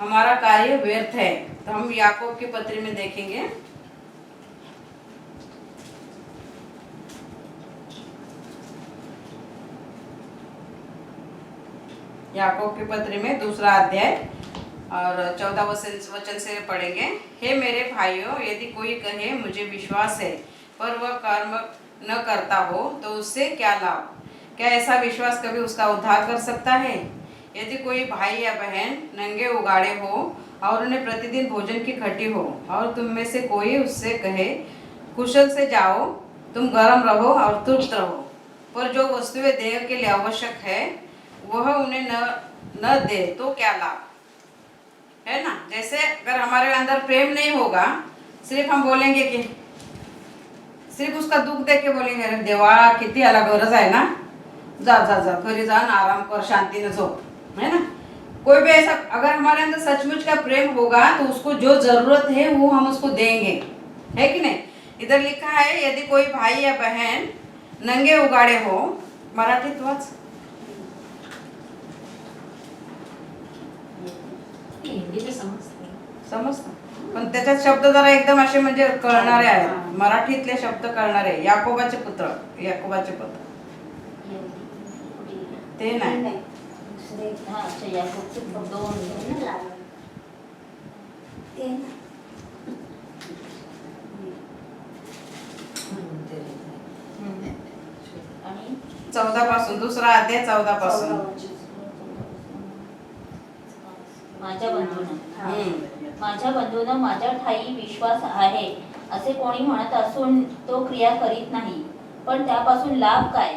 हमारा कार्य व्यर्थ है. तो हम याकूब की पत्री में देखेंगे, याकूब की पत्री में 2 अध्याय और 14 वचन से पढ़ेंगे. हे मेरे भाइयों, यदि कोई कहे मुझे विश्वास है पर वह कर्म न करता हो तो उससे क्या लाभ? क्या ऐसा विश्वास कभी उसका उद्धार कर सकता है? यदि कोई भाई या बहन नंगे उगाड़े हो और उन्हें प्रतिदिन भोजन की घटी हो और तुम में से कोई उससे कहे कुशल से जाओ, तुम गर्म रहो और तृप्त रहो, पर जो वस्तुएं देह के लिए आवश्यक है वह उन्हें न दे तो क्या लाभ? है ना. जैसे अगर हमारे अंदर प्रेम नहीं होगा, सिर्फ हम बोलेंगे कि सिर्फ उसका दुख देख के बोलेंगे अरे देवा किती याला गरज आहे ना, जा जा जा घरी जा ना, आराम कर, शांति से, है ना. कोई भी ऐसा, अगर हमारे अंदर सचमुच का प्रेम होगा तो उसको जो जरूरत है वो हम उसको देंगे, है कि नहीं. इधर लिखा है यदि कोई भाई या बहन नंगे उगाड़े हो, मराठीत वाच. समजतं, पण त्याच्यात शब्द जरा एकदम असे म्हणजे कळणारे आहेत, मराठीतले शब्द कळणारे. याकोबाचे पुत्र, याकोबाचे पुत्र ते नाही. आणि 14 पासून, 2 अध्याय 14 पासून. माझ्या बंधून माझ्या ठाई विश्वास आहे असे कोणी म्हणत असून तो क्रिया करीत नाही, पण त्यापासून लाभ काय?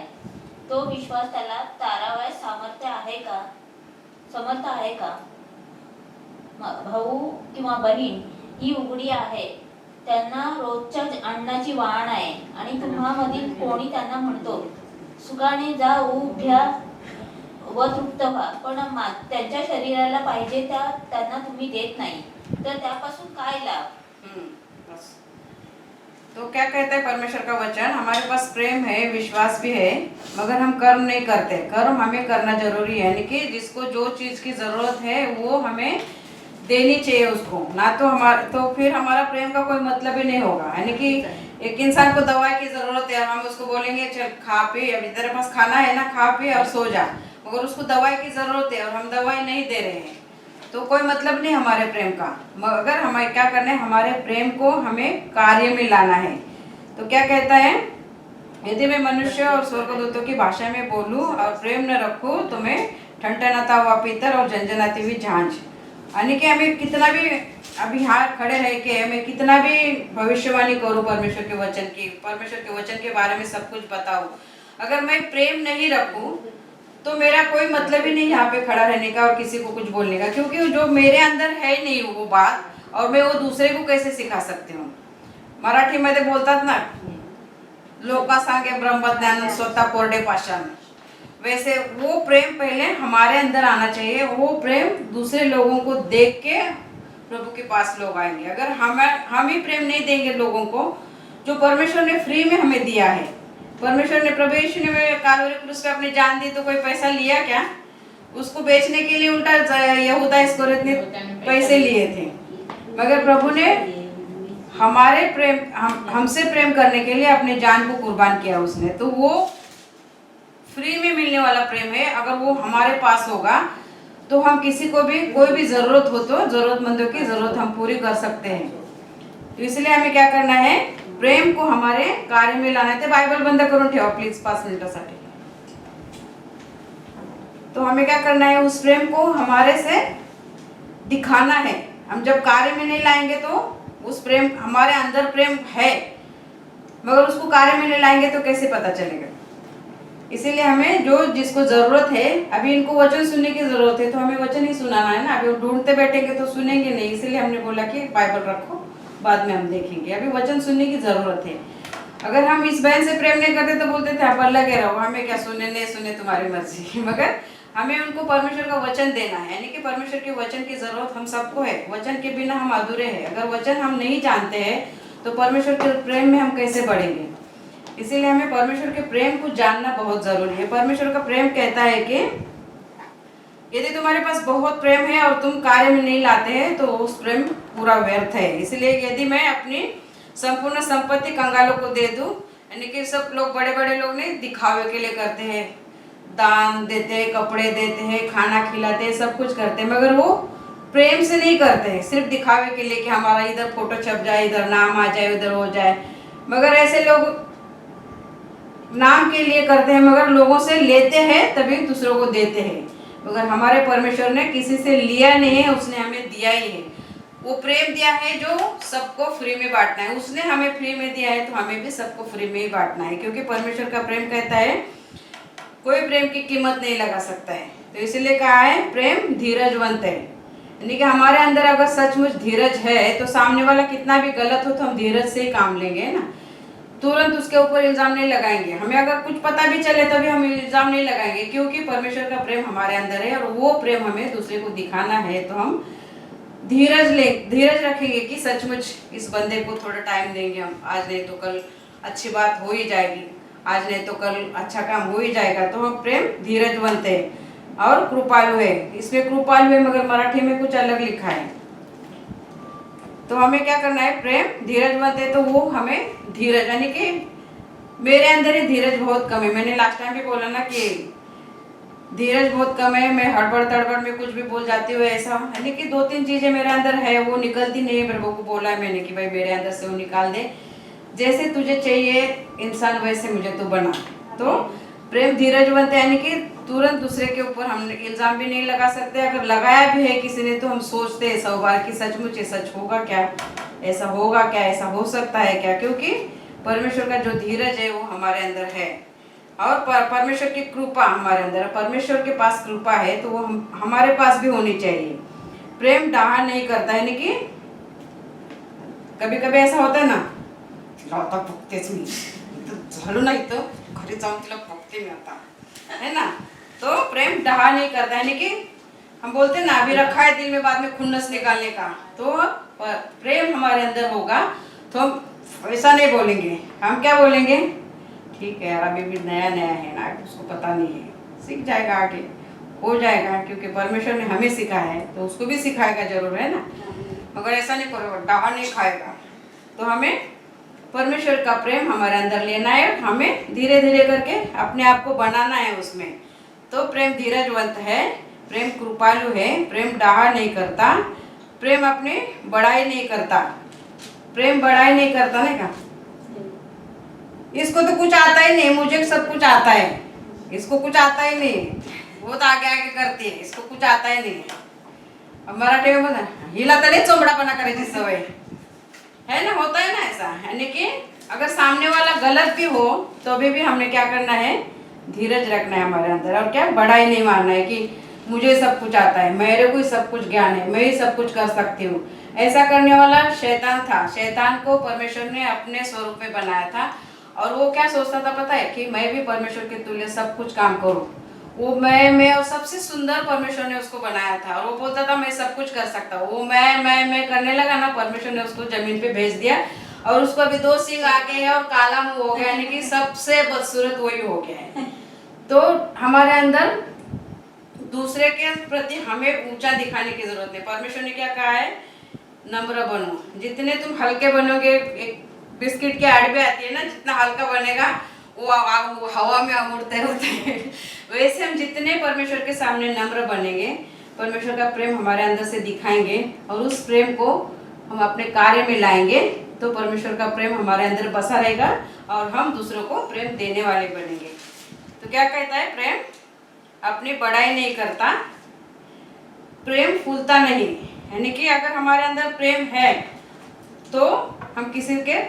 तो विश्वास त्याला तारावयास समर्थ आहे का? भाऊ किंवा बहीण ही उघडी आहे, त्यांना रोजच्या अन्नाची वाण आहे आणि तुम्हामधील कोणी त्यांना म्हणतो सुखाने जा, उभ्या व तृप्त व्हा, पण त्यांच्या शरीराला पाहिजे त्यांना तुम्ही देत नाही, तर त्यापासून काय लाभ? तो क्या कहता है परमेश्वर का वचन, हमारे पास प्रेम है, विश्वास भी है, मगर हम कर्म नहीं करते। कर्म हमें करना जरूरी है, यानी कि जिसको जो चीज की जरूरत है वो हमें देनी चाहिए उसको, ना तो हमारा, तो फिर हमारा प्रेम का कोई मतलब ही नहीं होगा। यानी कि एक इंसान को दवाई की जरूरत है, हम उसको बोलेंगे चल खा पी, अभी तेरे पास खाना है ना, खा पी और सो जा, मगर उसको दवाई की जरूरत है और हम दवाई नहीं दे रहे हैं, तो कोई मतलब नहीं हमारे प्रेम का। मगर हमें क्या करना है, हमारे प्रेम को हमें कार्य में लाना है। तो क्या कहता है, यदि मैं मनुष्य और स्वर्गदूतों की भाषा में बोलूं और प्रेम न रखूं तो मैं ठनठनाता हुआ पीतल और झंझनाती हुई झांझ। यानी कि हमें कितना भी अभी यहाँ खड़े रह के मैं कितना भी भविष्यवाणी करूं परमेश्वर के वचन की, परमेश्वर के वचन के बारे में सब कुछ बताऊं, अगर मैं प्रेम नहीं रखूं तो मेरा कोई मतलब ही नहीं यहाँ पे खड़ा रहने का और किसी को कुछ बोलने का, क्योंकि जो मेरे अंदर है ही नहीं वो बात, और मैं वो दूसरे को कैसे सिखा सकती हूँ। मराठी मध्ये बोलतात ना, लोका सांगे ब्रह्मज्ञान स्वतः कोरडे पाषाण, वैसे वो प्रेम पहले हमारे अंदर आना चाहिए। वो प्रेम दूसरे लोगों को देख के प्रभु के पास लोग आएंगे। अगर हम ही प्रेम नहीं देंगे लोगों को, जो परमेश्वर ने फ्री में हमें दिया है, परमेश्वर ने प्रभु यीशु ने कालवरी क्रूस पे अपनी जान दी, तो कोई पैसा लिया क्या? उसको बेचने के लिए उल्टा यहूदा इस्करियोत ने पैसे लिए थे, मगर प्रभु ने हमारे प्रेम हमसे प्रेम करने के लिए अपने जान को कुर्बान किया उसने। तो वो फ्री में मिलने वाला प्रेम है। अगर वो हमारे पास होगा तो हम किसी को भी कोई भी जरूरत हो तो जरूरतमंदों की जरूरत हम पूरी कर सकते हैं। तो इसलिए हमें क्या करना है, प्रेम को हमारे कार्य में लाना है। बायबल बंद करून ठेवा प्लीज 5 मिनिटासाठी। तो हमें क्या करना है, उस प्रेम को हमारे से दिखाना है। हम जब कार्य में नहीं लाएंगे तो उस प्रेम, हमारे अंदर प्रेम है मगर उसको कार्य में नहीं लाएंगे तो कैसे पता चलेगा। इसीलिए हमें जो जिसको जरूरत है, अभी इनको वचन सुनने की जरूरत है तो हमें वचन ही सुनाना है ना। अभी ढूंढते बैठेंगे तो सुनेंगे नहीं, इसीलिए हमने बोला कि बाइबल रखो, बाद में हम देखेंगे। अभी वचन सुनने की जरूरत है। अगर हम इस बहन से प्रेम नहीं करते तो बोलते थे आप लगे रहो, हमें क्या सुने नहीं सुने तुम्हारी मर्जी। मगर हमें उनको परमेश्वर का वचन देना है, यानी कि परमेश्वर के वचन की जरूरत हम सबको है। वचन के बिना हम अधूरे हैं। अगर वचन हम नहीं जानते हैं तो परमेश्वर के प्रेम में हम कैसे बढ़ेंगे। इसीलिए हमें परमेश्वर के प्रेम को जानना बहुत जरूरी है। परमेश्वर का प्रेम कहता है कि यदि तुम्हारे पास बहुत प्रेम है और तुम कार्य में नहीं लाते हैं तो उस प्रेम पूरा व्यर्थ है। इसलिए यदि मैं अपनी संपूर्ण संपत्ति कंगालों को दे दूं, यानी कि सब लोग बड़े बड़े लोग नहीं दिखावे के लिए करते हैं, दान देते हैं, कपड़े देते हैं, खाना खिलाते हैं, सब कुछ करते हैं, मगर वो प्रेम से नहीं करते हैं, सिर्फ दिखावे के लिए कि हमारा इधर फोटो छप जाए, इधर नाम आ जाए, उधर हो जाए। मगर ऐसे लोग नाम के लिए करते हैं, मगर लोगों से लेते हैं तभी दूसरों को देते हैं। मगर हमारे परमेश्वर ने किसी से लिया नहीं है, उसने हमें दिया ही है। वो प्रेम दिया है जो सबको फ्री में बांटना है। उसने हमें फ्री में दिया है तो हमें भी सबको फ्री में ही बांटना है, क्योंकि परमेश्वर का प्रेम कहता है कोई प्रेम की कीमत नहीं लगा सकता है। तो इसलिए कहा है प्रेम धीरजवंत है, यानी कि हमारे अंदर अगर सचमुच धीरज है तो सामने वाला कितना भी गलत हो तो हम धीरज से ही काम लेंगे ना, तुरंत उसके ऊपर इल्जाम नहीं लगाएंगे। हमें अगर कुछ पता भी चले तभी हम इल्जाम नहीं लगाएंगे, क्योंकि परमेश्वर का प्रेम हमारे अंदर है और वो प्रेम हमें दूसरे को दिखाना है। तो हम धीरज रखेंगे कि सचमुच इस बंदे को थोड़ा टाइम देंगे हम, आज नहीं तो कल अच्छी बात हो ही जाएगी, आज नहीं तो कल अच्छा काम हो ही जाएगा। तो हम प्रेम धीरजवंत है और कृपालु है। इसमें कृपालु है मगर मराठी में कुछ अलग लिखा है। तो हमें क्या करना है, प्रेम धीरजवंत है तो वो हमें धीरज, यानी कि मेरे अंदर ही धीरज बहुत कम है। मैंने लास्ट टाइम भी बोला ना कि धीरज बहुत कम है, मैं हड़बड़ तड़बड़ में कुछ भी बोल जाती हूँ ऐसा, यानी कि 2-3 चीजें मेरे अंदर है वो निकलती नहीं है। प्रभु को बोला है मैंने कि भाई मेरे अंदर से वो निकाल दे, जैसे तुझे चाहिए इंसान वैसे मुझे तो बना। तो प्रेम धीरजवंत है, यानी कि तुरंत दूसरे के ऊपर हम इल्जाम भी नहीं लगा सकते। अगर लगाया भी है किसी ने तो हम सोचते हैं 100 बार कि सचमुच ये सच होगा क्या, ऐसा होगा क्या, ऐसा हो सकता है क्या, क्योंकि परमेश्वर का जो धीरज है वो हमारे अंदर है और परमेश्वर की कृपा हमारे अंदर है। परमेश्वर के पास कृपा है तो वो हमारे पास भी होनी चाहिए। प्रेम डाहा नहीं करता, यानी कि कभी कभी ऐसा होता है ना, लावता बघतेच मी झालो नाही तर घरी जाऊन तिला बघते मी आता, है ना। तो प्रेम डहा नहीं करता, यानी कि हम बोलते हैं ना अभी रखा है दिल में बाद में खुन्नस निकालने का। तो प्रेम हमारे अंदर होगा तो हम वैसा नहीं बोलेंगे। हम क्या बोलेंगे, ठीक है यार अभी भी नया नया है ना, उसको पता नहीं है, सीख जाएगा, आगे हो जाएगा, क्योंकि परमेश्वर ने हमें सिखाया है तो उसको भी सिखाएगा जरूर, है ना। मगर ऐसा नहीं करेगा, डाहा नहीं खाएगा। तो हमें परमेश्वर का प्रेम हमारे अंदर लेना है, हमें धीरे धीरे करके अपने आप को बनाना है उसमें। तो प्रेम धीरजवंत है, प्रेम कृपालु है, प्रेम डाहा नहीं करता, प्रेम अपनी बड़ाई नहीं करता, प्रेम बड़ाई नहीं करता ना। क्या इसको तो कुछ आता ही नहीं, मुझे सब कुछ आता है, इसको कुछ आता ही नहीं, वो तो आगे आगे करती है, इसको कुछ आता ही नहीं। अब मराठी में बोला हिला तले चोमड़ापना करायची सवय है ना, होता है ना ऐसा। यानी कि अगर सामने वाला गलत भी हो तो भी हमने क्या करना है, धीरज रखना है हमारे अंदर, और क्या बड़ाई नहीं मानना है कि मुझे सब कुछ आता है, मेरे को सब कुछ ज्ञान है, मैं ही सब कुछ कर सकती हूँ। ऐसा करने वाला शैतान था। शैतान को परमेश्वर ने अपने स्वरूप में बनाया था, और वो क्या सोचता था पता है, कि मैं भी परमेश्वर के तुल्य सब कुछ काम करूँ। वो मैं और सबसे सुंदर परमेश्वर ने उसको बनाया था, और वो बोलता था मैं सब कुछ कर सकता हूँ। वो मैं करने लगा ना, परमेश्वर ने उसको जमीन पे भेज दिया, और उसको अभी 2 सींग आ गए हैं और काला मुंह हो गया, यानी कि सबसे बदसूरत वही हो गया है। तो हमारे अंदर दूसरे के प्रति हमें ऊंचा दिखाने की जरूरत नहीं। परमेश्वर ने क्या कहा है, नम्र बनो। जितने तुम हल्के बनोगे, एक बिस्किट की आड़बे आती है ना, जितना हल्का बनेगा वो हवा में उड़ते रहते हैं। वैसे हम जितने परमेश्वर के सामने नम्र बनेंगे, परमेश्वर का प्रेम हमारे अंदर से दिखाएंगे, और उस प्रेम को हम अपने कार्य में लाएंगे, तो परमेश्वर का प्रेम हमारे अंदर बसा रहेगा, और हम दूसरों को प्रेम देने वाले बनेंगे। तो क्या कहता है, प्रेम अपनी बड़ाई नहीं करता, प्रेम फूलता नहीं। यानी कि अगर हमारे अंदर प्रेम है तो हम किसी के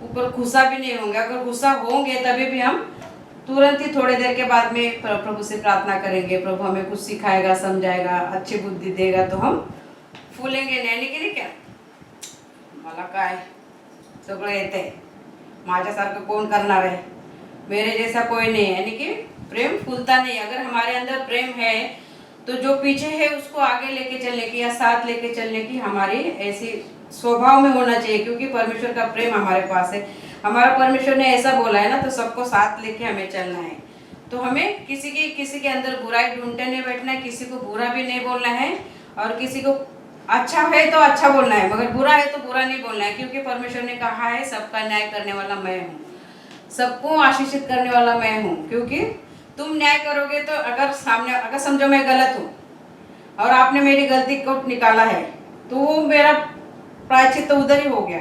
ऊपर गुस्सा भी नहीं होंगे। अगर गुस्सा होंगे तभी भी हम तुरंत ही थोड़ी देर के बाद में प्रभु से प्रार्थना करेंगे, प्रभु हमें कुछ सिखाएगा, समझाएगा, अच्छी बुद्धि देगा, तो हम फूलेंगे नहीं। की नाही क्या, मला काय सगळं येते, माझ्यासारखं कोण करणार है, मेरे जैसा कोई नहीं है। यानी कि प्रेम फूलता नहीं। अगर हमारे अंदर प्रेम है तो जो पीछे है उसको आगे लेके चलने की या साथ लेके चलने की हमारी ऐसी स्वभाव में होना चाहिए, क्योंकि परमेश्वर का प्रेम हमारे पास है। हमारा परमेश्वर ने ऐसा बोला है ना, तो सबको साथ लेके हमें चलना है। तो हमें किसी के अंदर बुराई ढूंढते नहीं बैठना है, किसी को बुरा भी नहीं बोलना है, और किसी को अच्छा है तो अच्छा बोलना है, मगर बुरा है तो बुरा नहीं बोलना है, क्योंकि परमेश्वर ने कहा है सबका न्याय करने वाला मैं हूँ, सबको आशीषित करने वाला मैं हूँ। क्योंकि तुम न्याय करोगे तो अगर समझो मैं गलत हूँ और आपने मेरी गलती को निकाला है, तो वो मेरा प्रायश्चित तो उधर ही हो गया।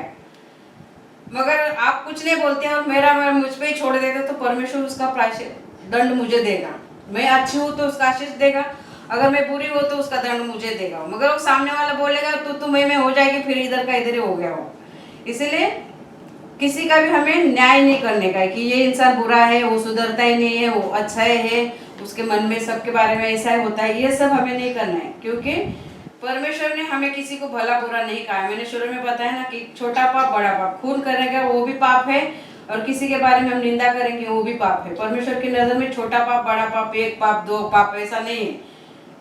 मगर आप कुछ नहीं बोलते और मेरा मुझ पे ही छोड़ देते, तो परमेश्वर उसका प्रायश्चित दंड मुझे देगा। मैं अच्छी हूँ तो उसका आशीष देगा, अगर मैं बुरी हूँ तो उसका दंड मुझे देगा। मगर वो सामने वाला बोलेगा तो तुम्हें में हो जाएगी, फिर इधर का इधर ही हो गया हो। इसलिए किसी का भी हमें न्याय नहीं करने का है कि ये इंसान बुरा है, वो सुधरता ही नहीं है, वो अच्छा है, उसके मन में सबके बारे में ऐसा होता है, ये सब हमें नहीं करना है। क्योंकि परमेश्वर ने हमें किसी को भला बुरा नहीं कहा। मैंने शुरू में बताया ना कि छोटा पाप बड़ा पाप, खून करने का वो भी पाप है, और किसी के बारे में हम निंदा करेंगे वो भी पाप है। परमेश्वर की नजर में छोटा पाप बड़ा पाप, एक पाप दो पाप ऐसा नहीं है।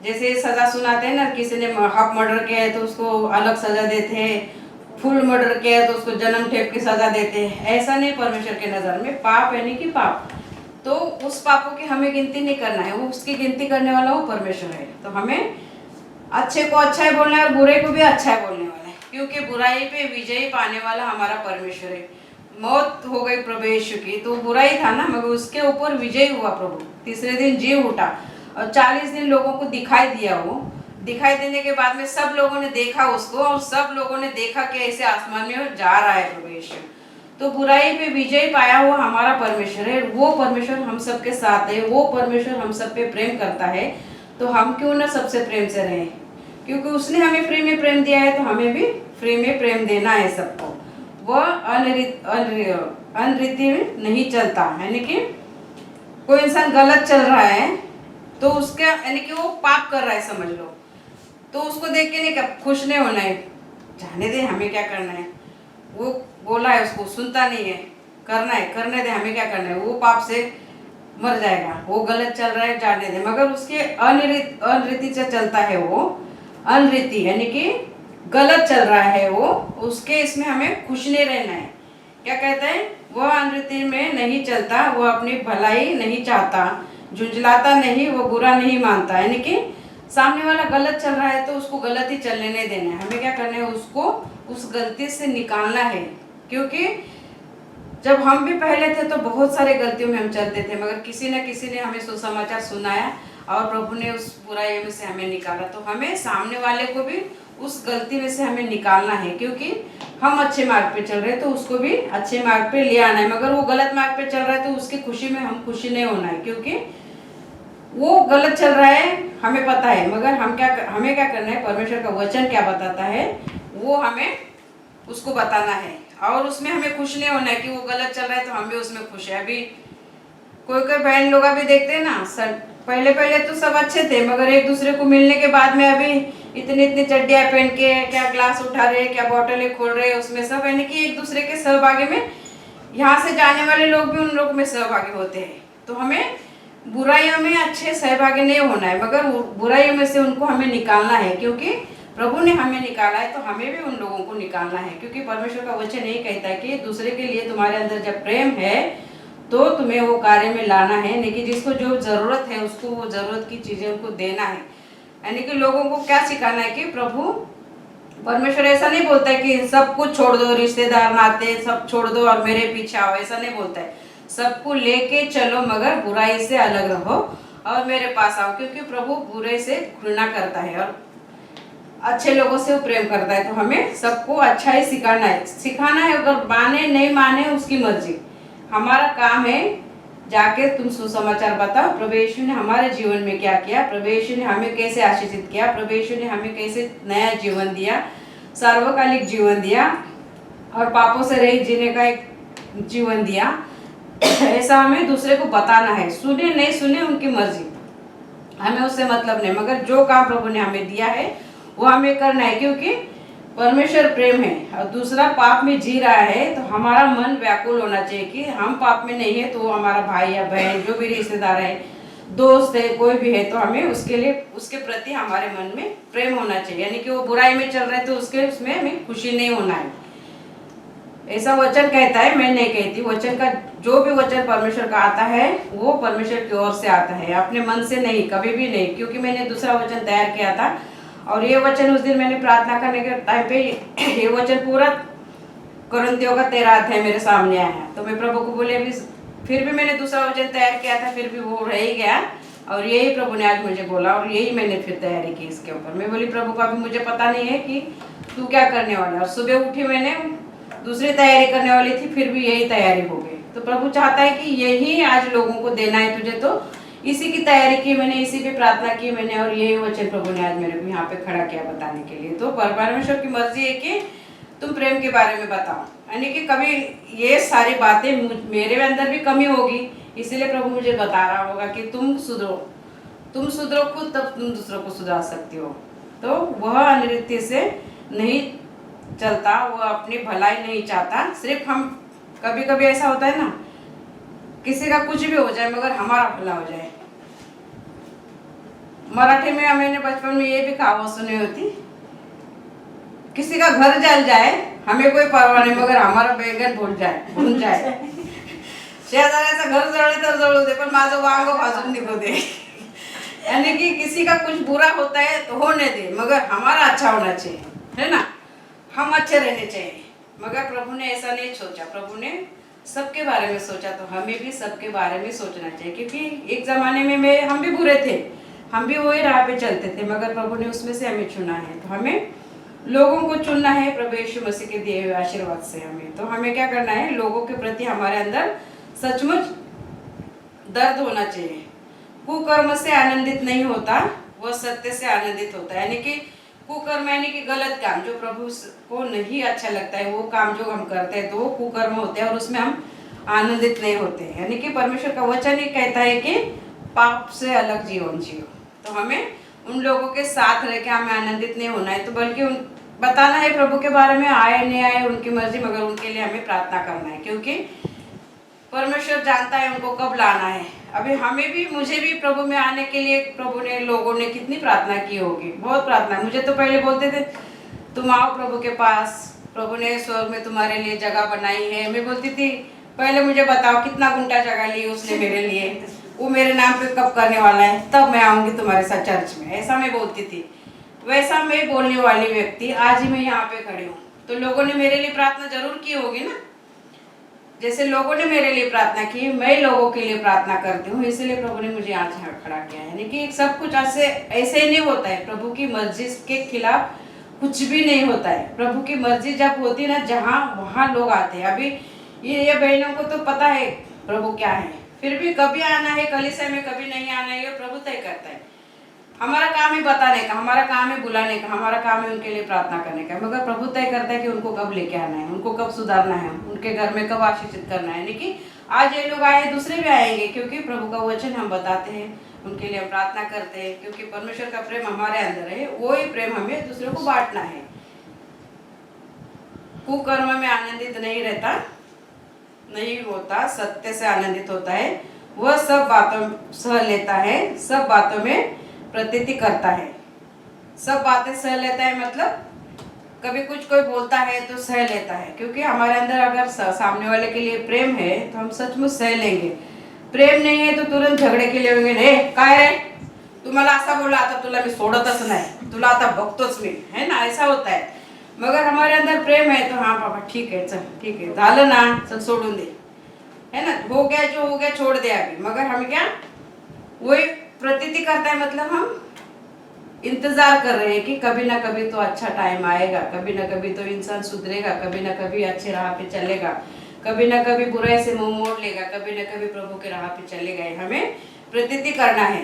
जैसे सजा सुनाते हैं ना, किसी ने हाफ मर्डर किया है तो उसको अलग सजा देते हैं, फुल मर्डर किया है तो उसको जन्म ठेप की सजा देते हैं। ऐसा नहीं, परमेश्वर के नजर में पाप यानी कि पाप। तो उस पापों की हमें गिनती नहीं करना है, वो उसकी गिनती करने वाला वो परमेश्वर है। तो हमें अच्छे को अच्छा है बोलना है और बुरे को भी अच्छा है बोलने वाला है, क्योंकि बुराई पे विजय पाने वाला हमारा परमेश्वर है। मौत हो गई प्रभु यीशु की, तो बुराई था ना, मगर उसके ऊपर विजय हुआ प्रभु। तीसरे दिन जी उठा और 40 दिन लोगों को दिखाई दिया। वो दिखाई देने के बाद में सब लोगों ने देखा उसको, और सब लोगों ने देखा कि ऐसे आसमान में जा रहा है प्रभु यीशु। तो बुराई पे विजय पाया हुआ हमारा परमेश्वर है। वो परमेश्वर हम सबके साथ है, वो परमेश्वर हम सब पे प्रेम करता है। तो हम क्यों ना सबसे प्रेम से रहें, क्योंकि उसने हमें फ्री में प्रेम दिया है, तो हमें भी फ्री में प्रेम देना है सबको। वह अनरीति में नहीं चलता। यानी कि कोई इंसान गलत चल रहा है तो उसका यानी कि वो पाप कर रहा है समझ लो, तो उसको देख के नहीं खुश नहीं होना है, जाने दे हमें क्या करना है। वो बोला है उसको सुनता नहीं है, करना है करने दे, हमें क्या करना है। वो पाप से मर जाएगा, वो गलत चल रहा है जाने दे। मगर उसके अनरीति से चलता है, वो अनरीति यानी कि गलत चल रहा है वो, उसके इसमें हमें खुश नहीं रहना है। क्या कहता है, वह अनरीति में नहीं चलता, वह अपनी भलाई नहीं चाहता, झुंझलाता नहीं, वो बुरा नहीं मानता। यानी कि सामने वाला गलत चल रहा है तो उसको गलत ही चलने नहीं देना है, हमें क्या करना है, उसको उस गलती से निकालना है। क्योंकि जब हम भी पहले थे तो बहुत सारे गलतियों में हम चलते थे, मगर किसी न किसी ने हमें सुसमाचार सुनाया और प्रभु ने उस बुराई में से हमें निकाला। तो हमें सामने वाले को भी उस गलती में से हमें निकालना है, क्योंकि हम अच्छे मार्ग पे चल रहे हैं तो उसको भी अच्छे मार्ग पे ले आना है। मगर वो गलत मार्ग पे चल रहा है तो उसकी खुशी में हम खुशी नहीं होना है, क्योंकि वो गलत चल रहा है हमें पता है। मगर हमें क्या करना है, परमेश्वर का वचन क्या बताता है वो हमें उसको बताना है, और उसमें हमें खुश नहीं होना है कि वो गलत चल रहा है तो हम भी उसमें खुश है। अभी कोई कोई बहन लोग भी देखते हैं ना, सर पहले तो सब अच्छे थे, मगर एक दूसरे को मिलने के बाद में अभी इतनी चड्डियाँ पहन के क्या ग्लास उठा रहे, क्या बोतलें खोल रहे, उसमें सब यानी कि एक दूसरे के सहभागी में, यहाँ से जाने वाले लोग भी उन लोग में सहभागी होते हैं। तो हमें बुराइयों में अच्छे सहभागी नहीं होना है, मगर बुराइयों में से उनको हमें निकालना है, क्योंकि प्रभु ने हमें निकाला है तो हमें भी उन लोगों को निकालना है। क्योंकि परमेश्वर का वचन यही कहता है कि दूसरे के लिए तुम्हारे अंदर जब प्रेम है तो तुम्हें वो कार्य में लाना है, लेकिन जिसको जो जरूरत है उसको वो जरूरत की चीजें उनको देना है। यानी कि लोगों को क्या सिखाना है कि प्रभु परमेश्वर ऐसा नहीं बोलता है कि सब कुछ छोड़ दो, रिश्तेदार नाते सब छोड़ दो और मेरे पीछे आओ, ऐसा नहीं बोलता है। सबको लेके चलो मगर बुराई से अलग रहो और मेरे पास आओ, क्योंकि प्रभु बुरे से घृणा करता है और अच्छे लोगों से वो प्रेम करता है। तो हमें सबको अच्छा ही सिखाना है, अगर माने नहीं माने उसकी मर्जी। हमारा काम है जाके तुम सुसमाचार बताओ, प्रभु यीशु ने हमारे जीवन में क्या किया, प्रभु यीशु ने हमें कैसे आशीषित किया, प्रभु यीशु ने हमें कैसे नया जीवन दिया, सार्वकालिक जीवन दिया और पापों से रहित जीने का एक जीवन दिया। ऐसा हमें दूसरे को बताना है। सुने नहीं सुने उनकी मर्जी, हमें उससे मतलब नहीं, मगर जो काम प्रभु ने हमें दिया है वो हमें करना है। क्योंकि परमेश्वर प्रेम है और दूसरा पाप में जी रहा है तो हमारा मन व्याकुल होना चाहिए कि हम पाप में नहीं है तो हमारा भाई या बहन जो भी रिश्तेदार है, दोस्त है, कोई भी है, तो हमें उसके लिए उसके प्रति हमारे मन में प्रेम होना चाहिए। यानी कि वो बुराई में चल रहे हैं तो उसमें हमें खुशी नहीं होना है। ऐसा वचन कहता है, मैं नहीं कहती। वचन का जो भी वचन परमेश्वर का आता है वो परमेश्वर की ओर से आता है, अपने मन से नहीं, कभी भी नहीं। क्योंकि मैंने दूसरा वचन तैयार किया था और ये वचन उस दिन मैंने प्रार्थना करने के टाइम पे ये वचन पूरा कुरिन्थियों का 13 अध्याय मेरे सामने आया। तो मैं प्रभु को बोले अभी फिर भी मैंने दूसरा वचन तैयार किया था, फिर भी वो रह ही गया और यही प्रभु ने आज मुझे बोला और यही मैंने फिर तैयारी की इसके ऊपर। मैं बोली प्रभु को अभी मुझे पता नहीं है कि तू क्या करने वाला। और सुबह उठी मैंने दूसरी तैयारी करने वाली थी, फिर भी यही तैयारी हो गई। तो प्रभु चाहता है कि यही आज लोगों को देना है तुझे, तो इसी की तैयारी की मैंने, इसी पे प्रार्थना की मैंने और यही वचन प्रभु ने आज मेरे को यहाँ पे खड़ा किया बताने के लिए। तो परमेश्वर की मर्जी है कि तुम प्रेम के बारे में बताओ। यानी कि कभी ये सारी बातें मेरे अंदर भी कमी होगी, इसीलिए प्रभु मुझे बता रहा होगा कि तुम सुधरो खुद, तब तुम दूसरों को सुधार सकती हो। तो वह अनृत्य से नहीं चलता, वह अपनी भलाई नहीं चाहता। सिर्फ हम कभी कभी ऐसा होता है ना, किसी का कुछ भी हो जाए मगर हमारा भला हो जाए। मराठी में मैंने बचपन में ये भी कहावत सुनी होती, किसी का घर जल जाए हमें कोई परवाह नहीं मगर हमारा बैंगन भून जाए शेजाऱ्याचं घर जळले तर जळू दे पण माझं वांग भाजून निघू दे। यानी कि किसी का कुछ बुरा होता है तो होने दे मगर हमारा अच्छा होना चाहिए, है ना, हम अच्छे रहने चाहिए। मगर प्रभु ने ऐसा नहीं सोचा, प्रभु ने सबके बारे में सोचा। तो हमें भी सबके बारे में सोचना चाहिए, क्योंकि एक जमाने में हम भी बुरे थे, हम भी वही राह पे चलते थे, मगर प्रभु ने उसमें से हमें चुना है। तो हमें लोगों को चुनना है प्रभु यीशु मसीह के दिए हुए आशीर्वाद से। तो हमें क्या करना है, लोगों के प्रति हमारे अंदर सचमुच दर्द होना चाहिए। कुकर्म से आनंदित नहीं होता, वह सत्य से आनंदित होता है। यानी कि कुकर्म यानी कि गलत काम, जो प्रभु को नहीं अच्छा लगता है वो काम जो हम करते हैं तो वो कुकर्म होते हैं और उसमें हम आनंदित नहीं होते। यानी कि परमेश्वर का वचन ही कहता है कि पाप से अलग जीवन जियो। तो हमें उन लोगों के साथ रह के हमें आनंदित नहीं होना है, तो बल्कि बताना है प्रभु के बारे में, आए नहीं आए उनकी मर्जी, मगर उनके लिए हमें प्रार्थना करना है। क्योंकि परमेश्वर जानता है उनको कब लाना है। अभी हमें भी, मुझे भी प्रभु में आने के लिए प्रभु ने, लोगों ने कितनी प्रार्थना की होगी, बहुत प्रार्थना। मुझे तो पहले बोलते थे तुम आओ प्रभु के पास, प्रभु ने स्वर्ग में तुम्हारे लिए जगह बनाई है। मैं बोलती थी पहले मुझे बताओ कितना गुंटा जगह ली उसने मेरे लिए, वो मेरे नाम पे कब करने वाला है, तब मैं आऊंगी तुम्हारे साथ चर्च में, ऐसा मैं बोलती थी। वैसा मैं बोलने वाली व्यक्ति आज ही मैं यहाँ पे खड़ी हूँ। तो लोगों ने मेरे लिए प्रार्थना जरूर की होगी ना, जैसे लोगों ने मेरे लिए प्रार्थना की, मैं लोगों के लिए प्रार्थना करती हूँ, इसलिए प्रभु ने मुझे आज यहाँ खड़ा किया है। यानी कि सब कुछ ऐसे ही नहीं होता है, प्रभु की मर्जी के खिलाफ कुछ भी नहीं होता है। प्रभु की मर्जी जब होती ना जहाँ वहाँ लोग आते हैं। अभी ये बहनों को तो पता है प्रभु क्या है, फिर भी कभी आना है कलीसिया में, कभी नहीं आना है, ये प्रभु तय करता है। हमारा काम है बताने का, हमारा काम है बुलाने का, हमारा काम है उनके लिए प्रार्थना करने का, मगर प्रभु तय करता है कि उनको कब लेके आना है, उनको कब सुधारना है, उनके घर में कब आशीषित करना है। यानी कि आज ये लोग आए, दूसरे भी आएंगे, क्योंकि प्रभु का वचन हम बताते हैं, उनके लिए हम प्रार्थना करते हैं, क्योंकि परमेश्वर का प्रेम हमारे अंदर है, वो ही प्रेम हमें दूसरे को बांटना है। कुकर्म में आनंदित नहीं रहता, नहीं होता, सत्य से आनंदित होता है। वह सब बातों सह लेता है, सब बातों में प्रतीति करता है। सब बातें सह लेता है मतलब कभी कुछ कोई बोलता है तो सह लेता है, क्योंकि हमारे अंदर अगर सामने वाले के लिए प्रेम है तो हम सचमुच सह लेंगे। प्रेम नहीं है तो तुरंत झगड़े के लिए होंगे, हे काय रे तू मला असा बोला, आता तुला मी सोडतच नाही, तुला आता बघतोच मी, है ना, ऐसा होता है। मगर हमारे अंदर प्रेम है तो हाँ पापा ठीक है, चल ठीक है, झालं ना, चल सोडून दे, है ना, हो गया जो हो गया छोड़ दे अभी। मगर हम क्या वही प्रतीति करता है, मतलब हम इंतजार कर रहे हैं कि कभी ना कभी तो अच्छा टाइम आएगा, कभी ना कभी तो इंसान सुधरेगा, कभी ना कभी अच्छे राह पे चलेगा, कभी ना कभी बुराई से मुंह मोड़ लेगा, कभी ना कभी प्रभु के राह पे चलेगा। हमें प्रतीति करना है,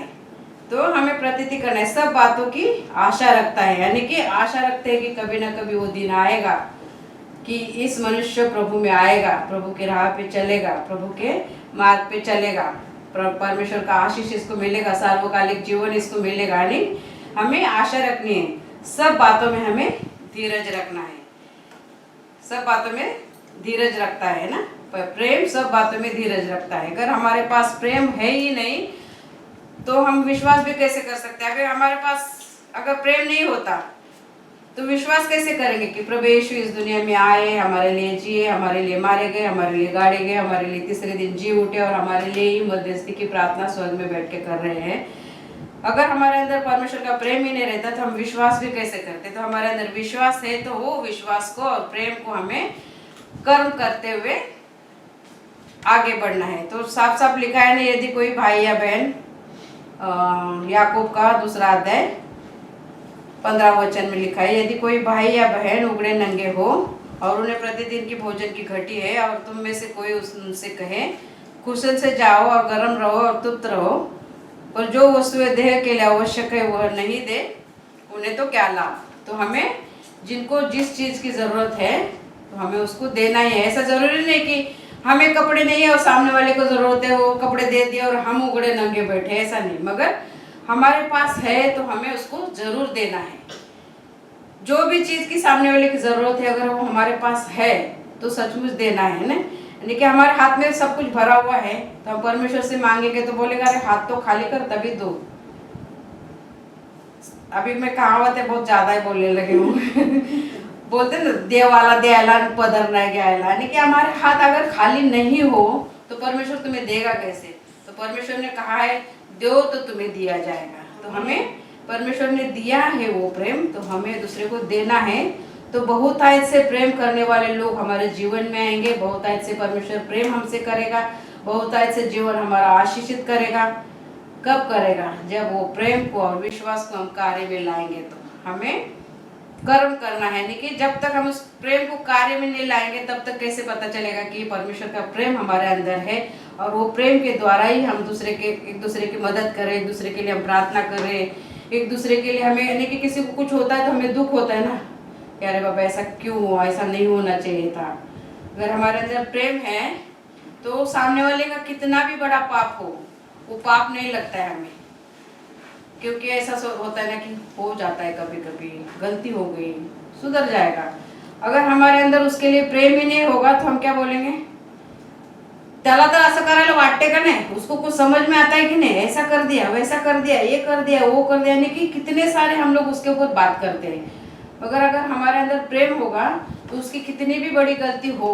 तो हमें प्रतीति करना है, सब बातों की आशा रखता है। यानी कि आशा रखते हैं कि कभी ना कभी वो दिन आएगा कि इस मनुष्य प्रभु में आएगा, प्रभु के राह पे चलेगा, प्रभु के मार्ग पे चलेगा, परमेश्वर का आशीष इसको मिलेगा, सार्वकालिक जीवन इसको मिलेगा। यानी हमें आशा रखनी है, सब बातों में हमें धीरज रखना है, सब बातों में धीरज रखता है ना, प्रेम सब बातों में धीरज रखता है। अगर हमारे पास प्रेम है ही नहीं तो हम विश्वास भी कैसे कर सकते हैं? अगर हमारे पास अगर प्रेम नहीं होता तो विश्वास कैसे करेंगे कि प्रभु यीशु इस दुनिया में आए, हमारे लिए जिए, हमारे लिए मारे गए, हमारे लिए गाड़े गए, हमारे लिए तीसरे दिन जी उठे और हमारे लिए ही मध्यस्थी की प्रार्थना स्वर्ग में बैठ के कर रहे हैं। अगर हमारे अंदर परमेश्वर का प्रेम ही नहीं रहता तो हम विश्वास भी कैसे करते? तो हमारे अंदर विश्वास है तो वो विश्वास को और प्रेम को हमें कर्म करते हुए आगे बढ़ना है। तो साफ साफ लिखा है ना, यदि कोई भाई या बहन, याकूब का 2 अध्याय 15 वचन में लिखा है, यदि कोई भाई या बहन उगड़े नंगे हो और उन्हें प्रतिदिन की भोजन की घटी है और तुम में से कोई उनसे कहे कुशल से जाओ और गर्म रहो और तृप्त रहो, और जो वस्तुएं देह के लिए आवश्यक है वह नहीं दे, उन्हें तो क्या लाभ? तो हमें जिनको जिस चीज की जरूरत है तो हमें उसको देना ही है। ऐसा जरूरी नहीं कि हमें कपड़े नहीं है और सामने वाले को जरूरत है वो कपड़े दे दिए और हम उगड़े नंगे बैठे, ऐसा नहीं। मगर हमारे पास है तो हमें उसको जरूर देना है। जो भी चीज की सामने वाले की जरूरत है अगर वो हमारे पास है तो सचमुच देना है ना। यानी कि हमारे हाथ में सब कुछ भरा हुआ है तो हम परमेश्वर से मांगेंगे तो बोलेगा अरे हाथ तो खाली कर तभी दो। अभी मैं कहावत है बहुत ज्यादा ही बोलने लगी हूँ बोलते ना देवाला द्यायला पदर नाही घ्यायला, यानी कि हमारे हाथ अगर खाली नहीं हो तो परमेश्वर तुम्हें देगा कैसे? तो परमेश्वर ने कहा है दो तो तुम्हें दिया जाएगा। तो हमें परमेश्वर ने दिया है वो प्रेम, तो हमें दूसरे को देना है। तो बहुतायत से प्रेम करने वाले लोग हमारे जीवन में आएंगे, बहुतायत से परमेश्वर प्रेम हमसे करेगा, बहुतायत से जीवन हमारा आशीषित करेगा। कब करेगा? जब वो प्रेम को और विश्वास को हम कार्य में लाएंगे। तो हमें कर्म करना है, यानी कि जब तक हम उस प्रेम को कार्य में नहीं लाएंगे तब तक कैसे पता चलेगा कि परमेश्वर का प्रेम हमारे अंदर है और वो प्रेम के द्वारा ही हम एक दूसरे की मदद करें, एक दूसरे के लिए हम प्रार्थना करें, एक दूसरे के लिए हमें, यानी कि किसी को कुछ होता है तो हमें दुख होता है ना कि अरे बाबा ऐसा क्यों हुआ, ऐसा नहीं होना चाहिए था। अगर हमारे अंदर प्रेम है तो सामने वाले का कितना भी बड़ा पाप हो वो पाप नहीं लगता है हमें, क्योंकि ऐसा होता है ना कि हो जाता है कभी कभी गलती हो गई, सुधर जाएगा। अगर हमारे अंदर उसके लिए प्रेम ही नहीं होगा तो हम क्या बोलेंगे? त्याला तर असं करायला वाटते का नहीं, उसको कुछ समझ में आता है कि नहीं, ऐसा कर दिया वैसा कर दिया, ये कर दिया वो कर दिया, यानी कि कितने सारे हम लोग उसके ऊपर बात करते हैं। मगर अगर हमारे अंदर प्रेम होगा तो उसकी कितनी भी बड़ी गलती हो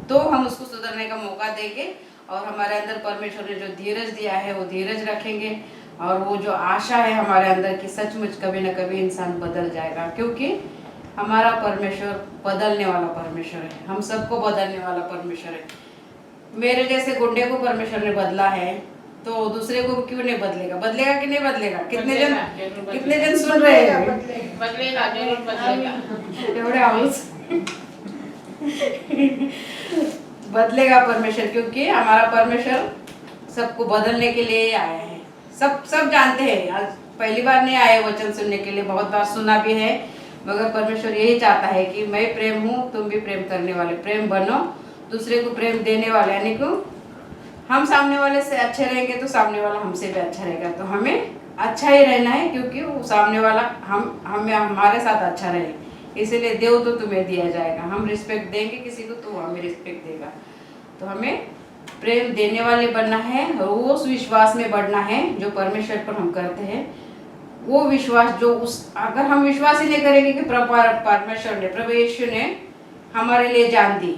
तो हम उसको सुधरने का मौका देंगे, और हमारे अंदर परमेश्वर ने जो धीरज दिया है वो धीरज रखेंगे, और वो जो आशा है हमारे अंदर की सचमुच कभी ना कभी इंसान बदल जाएगा, क्योंकि हमारा परमेश्वर बदलने वाला परमेश्वर है, हम सबको बदलने वाला परमेश्वर है। मेरे जैसे गुंडे को परमेश्वर ने बदला है तो दूसरे को क्यों नहीं बदलेगा? बदलेगा कि नहीं बदलेगा? कितने जन सुन रहे हैं? बदलेगा, जरूर बदलेगा। एवढे आऊस बदलेगा परमेश्वर, क्योंकि हमारा परमेश्वर सबको बदलने के लिए आया है। सब जानते हैं, आज पहली बार नहीं आए वचन सुनने के लिए, बहुत बार सुना भी है, मगर परमेश्वर यही चाहता है कि मैं प्रेम हूँ, तुम भी प्रेम करने वाले, प्रेम बनो, दूसरे को प्रेम देने वाले, यानी कि हम सामने वाले से अच्छे रहेंगे तो सामने वाला हमसे भी अच्छा रहेगा। तो हमें अच्छा ही रहना है, क्योंकि वो सामने वाला हमें हमारे साथ अच्छा रहे, इसीलिए देव तो तुम्हें दिया जाएगा। हम रिस्पेक्ट देंगे किसी को तो वो हमें रिस्पेक्ट देगा। तो हमें प्रेम देने वाले बनना है, और वो उस विश्वास में बढ़ना है जो परमेश्वर पर हम करते हैं। वो विश्वास जो अगर हम विश्वास ही नहीं करेंगे कि परमेश्वर ने, प्रभु यीशु ने हमारे लिए जान दी,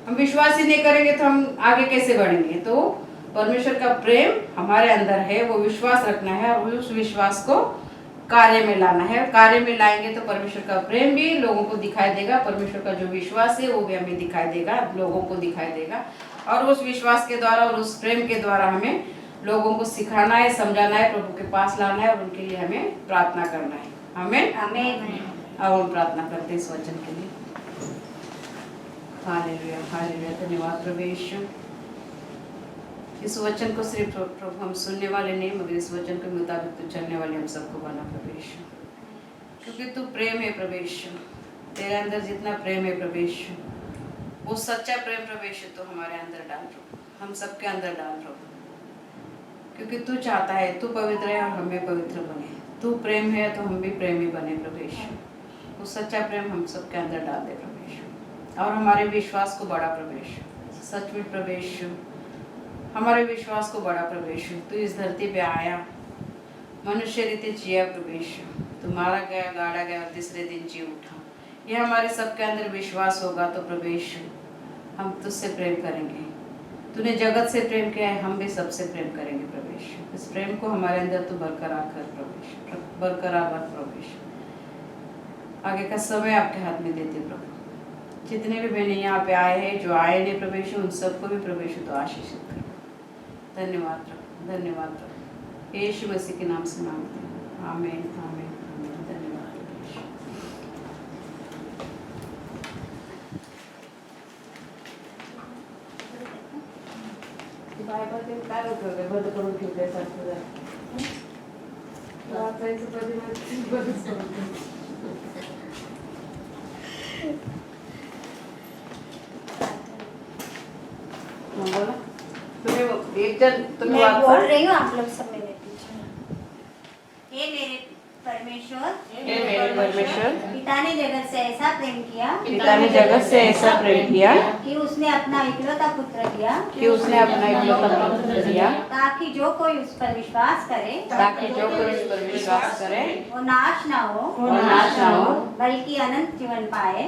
हम विश्वास ही नहीं करेंगे तो हम आगे कैसे बढ़ेंगे? तो परमेश्वर का प्रेम हमारे अंदर है, वो विश्वास रखना है, और उस विश्वास को कार्य में लाना है। कार्य में लाएंगे तो परमेश्वर का प्रेम भी लोगों को दिखाई देगा, परमेश्वर का जो विश्वास है वो भी हमें दिखाई देगा, लोगों को दिखाई देगा। और उस विश्वास के द्वारा और उस प्रेम के द्वारा हमें लोगों को सिखाना है, समझाना है, प्रभु के पास लाना है, और उनके लिए हमें प्रार्थना करना है। आमीन आमीन। और हम प्रार्थना करते हैं इस वचन के लिए। हालेलुया, हालेलुया, धन्यवाद प्रभु यीशु। इस वचन को सिर्फ प्रभु हम सुनने वाले नहीं, मगर इस वचन के मुताबिक तो चलने वाले हम सबको बना प्रभु यीशु, क्योंकि तू प्रेम है प्रभु यीशु। तेरे अंदर जितना प्रेम है प्रभु यीशु, वो सच्चा प्रेम प्रभु यीशु तो हमारे अंदर डाल प्रभु, हम सबके अंदर डाल प्रभु, क्योंकि तू चाहता है तू पवित्र है और हम भी पवित्र बने। तू प्रेम है तो हम भी प्रेमी बने प्रभु यीशु। वो सच्चा प्रेम हम सबके अंदर डाल दे प्रभु यीशु, और हमारे विश्वास को बढ़ा प्रभु यीशु। सच में प्रभु यीशु, हमारे विश्वास को बढ़ा प्रभु यीशु। तू इस धरती पे आया, मनुष्य रीति जिया प्रभु यीशु, तू मारा गया, गाड़ा गया और तीसरे दिन जी उठा। ये हमारे सबके अंदर विश्वास होगा तो प्रभु यीशु हम तुझसे प्रेम करेंगे। तूने जगत से प्रेम किया है, हम भी सबसे प्रेम करेंगे प्रभु यीशु। इस प्रेम को हमारे अंदर तू बरकरार कर प्रभु यीशु, बरकरार रख प्रभु यीशु। आगे का समय आपके हाथ में देते प्रभु। जितने भी बहने यहाँ पे आए हैं, जो आए नहीं प्रभु यीशु, उन सबको भी प्रभु यीशु तो आशीषित कर। धन्यवाद प्रभु, धन्यवाद प्रभु, यीशु मसीह के नाम से मांगते हैं, आमीन, आमीन, आमीन। धन्यवाद प्रभु यीशु। बायबल ते काय उपयोग आहे? बंद करून ठेवते सारखं वाचायचं कधी बंदच करून बोला तुम्ही एक जन तुम्ही मैं बोल वाचा। रही हूँ, आप लोग सब मेरे पीछे। हे मेरे परमेश्वर, हे मेरे परमेश्वर, पिता ने जगत से ऐसा प्रेम किया पिता ने जगत से ऐसा प्रेम किया कि उसने अपना इकलौता पुत्र दिया, कि उसने अपना इकलौता पुत्र दिया, ताकि जो कोई उस पर विश्वास करे, ताकि जो कोई उस पर विश्वास करे वो नाश ना हो, बल्कि अनंत जीवन पाए।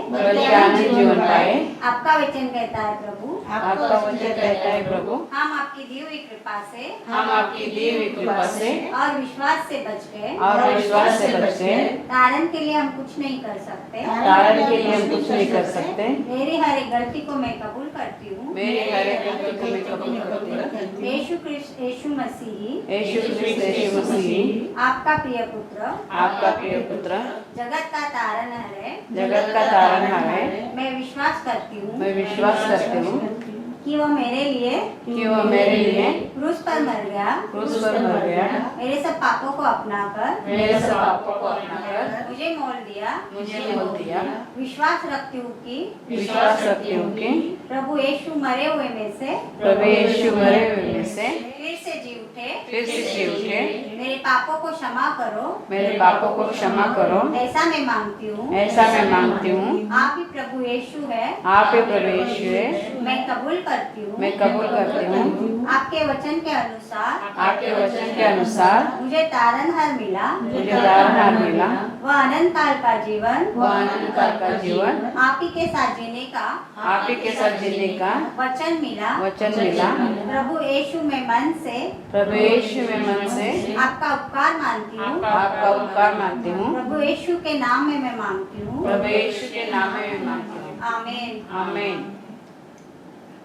जीवन पाए। आपका वचन कहता है प्रभु, आपका वचन कहता है प्रभु, हम आपकी दी हुई कृपा से, हम आपकी दी हुई कृपा से और विश्वास से बच गए, और विश्वास से बच गए। तारण के लिए हम कुछ नहीं कर सकते, तारण के लिए हम कुछ नहीं कर सकते। मेरी हर एक गलती को मैं कबूल करती हूँ, मेरी हर एक गलती को मैं कबूल करती हूँ। यीशु क्रिस्त यीशु मसीह, यीशु मसीह आपका प्रिय पुत्र, आपका प्रिय पुत्र, जगत का तारण है, जगत का तारणहार है। मैं विश्वास करती हूँ मैं विश्वास करती हूँ कि वो मेरे लिए कि वो मेरे लिए क्रूस पर मर गया, क्रूस पर मर गया, मेरे सब पापों को अपनाकर मेरे सब पापों को अपनाकर मुझे मोल दिया। मुझे मोल दिया। विश्वास रखती हूँ कि विश्वास रखती हूँ कि प्रभु यीशु मरे हुए में से प्रभु यीशु मरे हुए में से फिर से जी उठे, फिर से जी उठे। मेरे पापों को क्षमा करो, मेरे पापों को क्षमा करो, ऐसा मैं मांगती हूँ। ऐसा मैं मांगती हूँ। आप ही प्रभु यीशु है, आप ही प्रभु यीशु है, मैं कबूल करती हूँ। मैं कबूल करती हूँ। आपके आपके वचन के अनुसार मुझे तारणहार मिला, मिला। वह अनंत काल का जीवन आप ही के साथ जीने का वचन मिला। प्रभु यीशु में मन से आपका उपकार मानती हूँ। प्रभु यीशु के नाम में मैं मांगती हूँ। आमीन।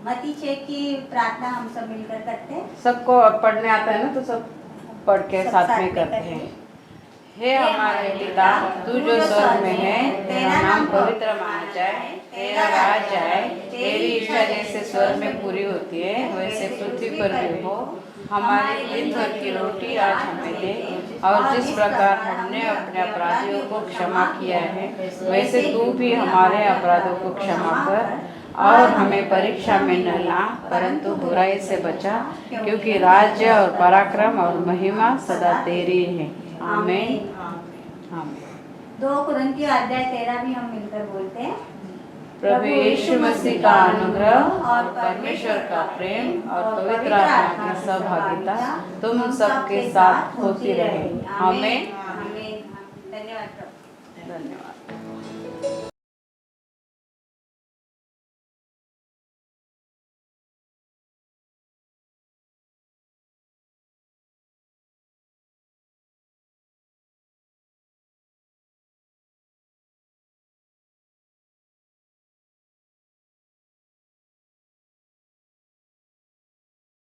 मती 6 की प्रार्थना हम सब मिलकर करते हैं। सबको पढ़ने आता है ना, तो सब पढ़ के सब साथ में करते हैं। हे हमारे पिता, तू जो स्वर्ग में है, तेरा नाम पवित्र माना जाए, तेरा राज आए, तेरी इच्छा जैसे स्वर्ग में पूरी होती है वैसे पृथ्वी पर भी हो। हमारी दिन भर की रोटी आज हमें दे, और जिस प्रकार हमने अपने अपराधियों को क्षमा किया है वैसे तू भी हमारे अपराधों को क्षमा कर, और हमें परीक्षा में न ला परंतु बुराई से बचा, क्योंकि राज्य और पराक्रम और महिमा सदा तेरी है। आमीन। 2 कुरिन्थियों अध्याय 13 भी हम मिलकर बोलते हैं। प्रभु यीशु मसीह का अनुग्रह और परमेश्वर का प्रेम और पवित्र आत्मा की सहभागिता तुम सबके साथ होती रहे। आमीन।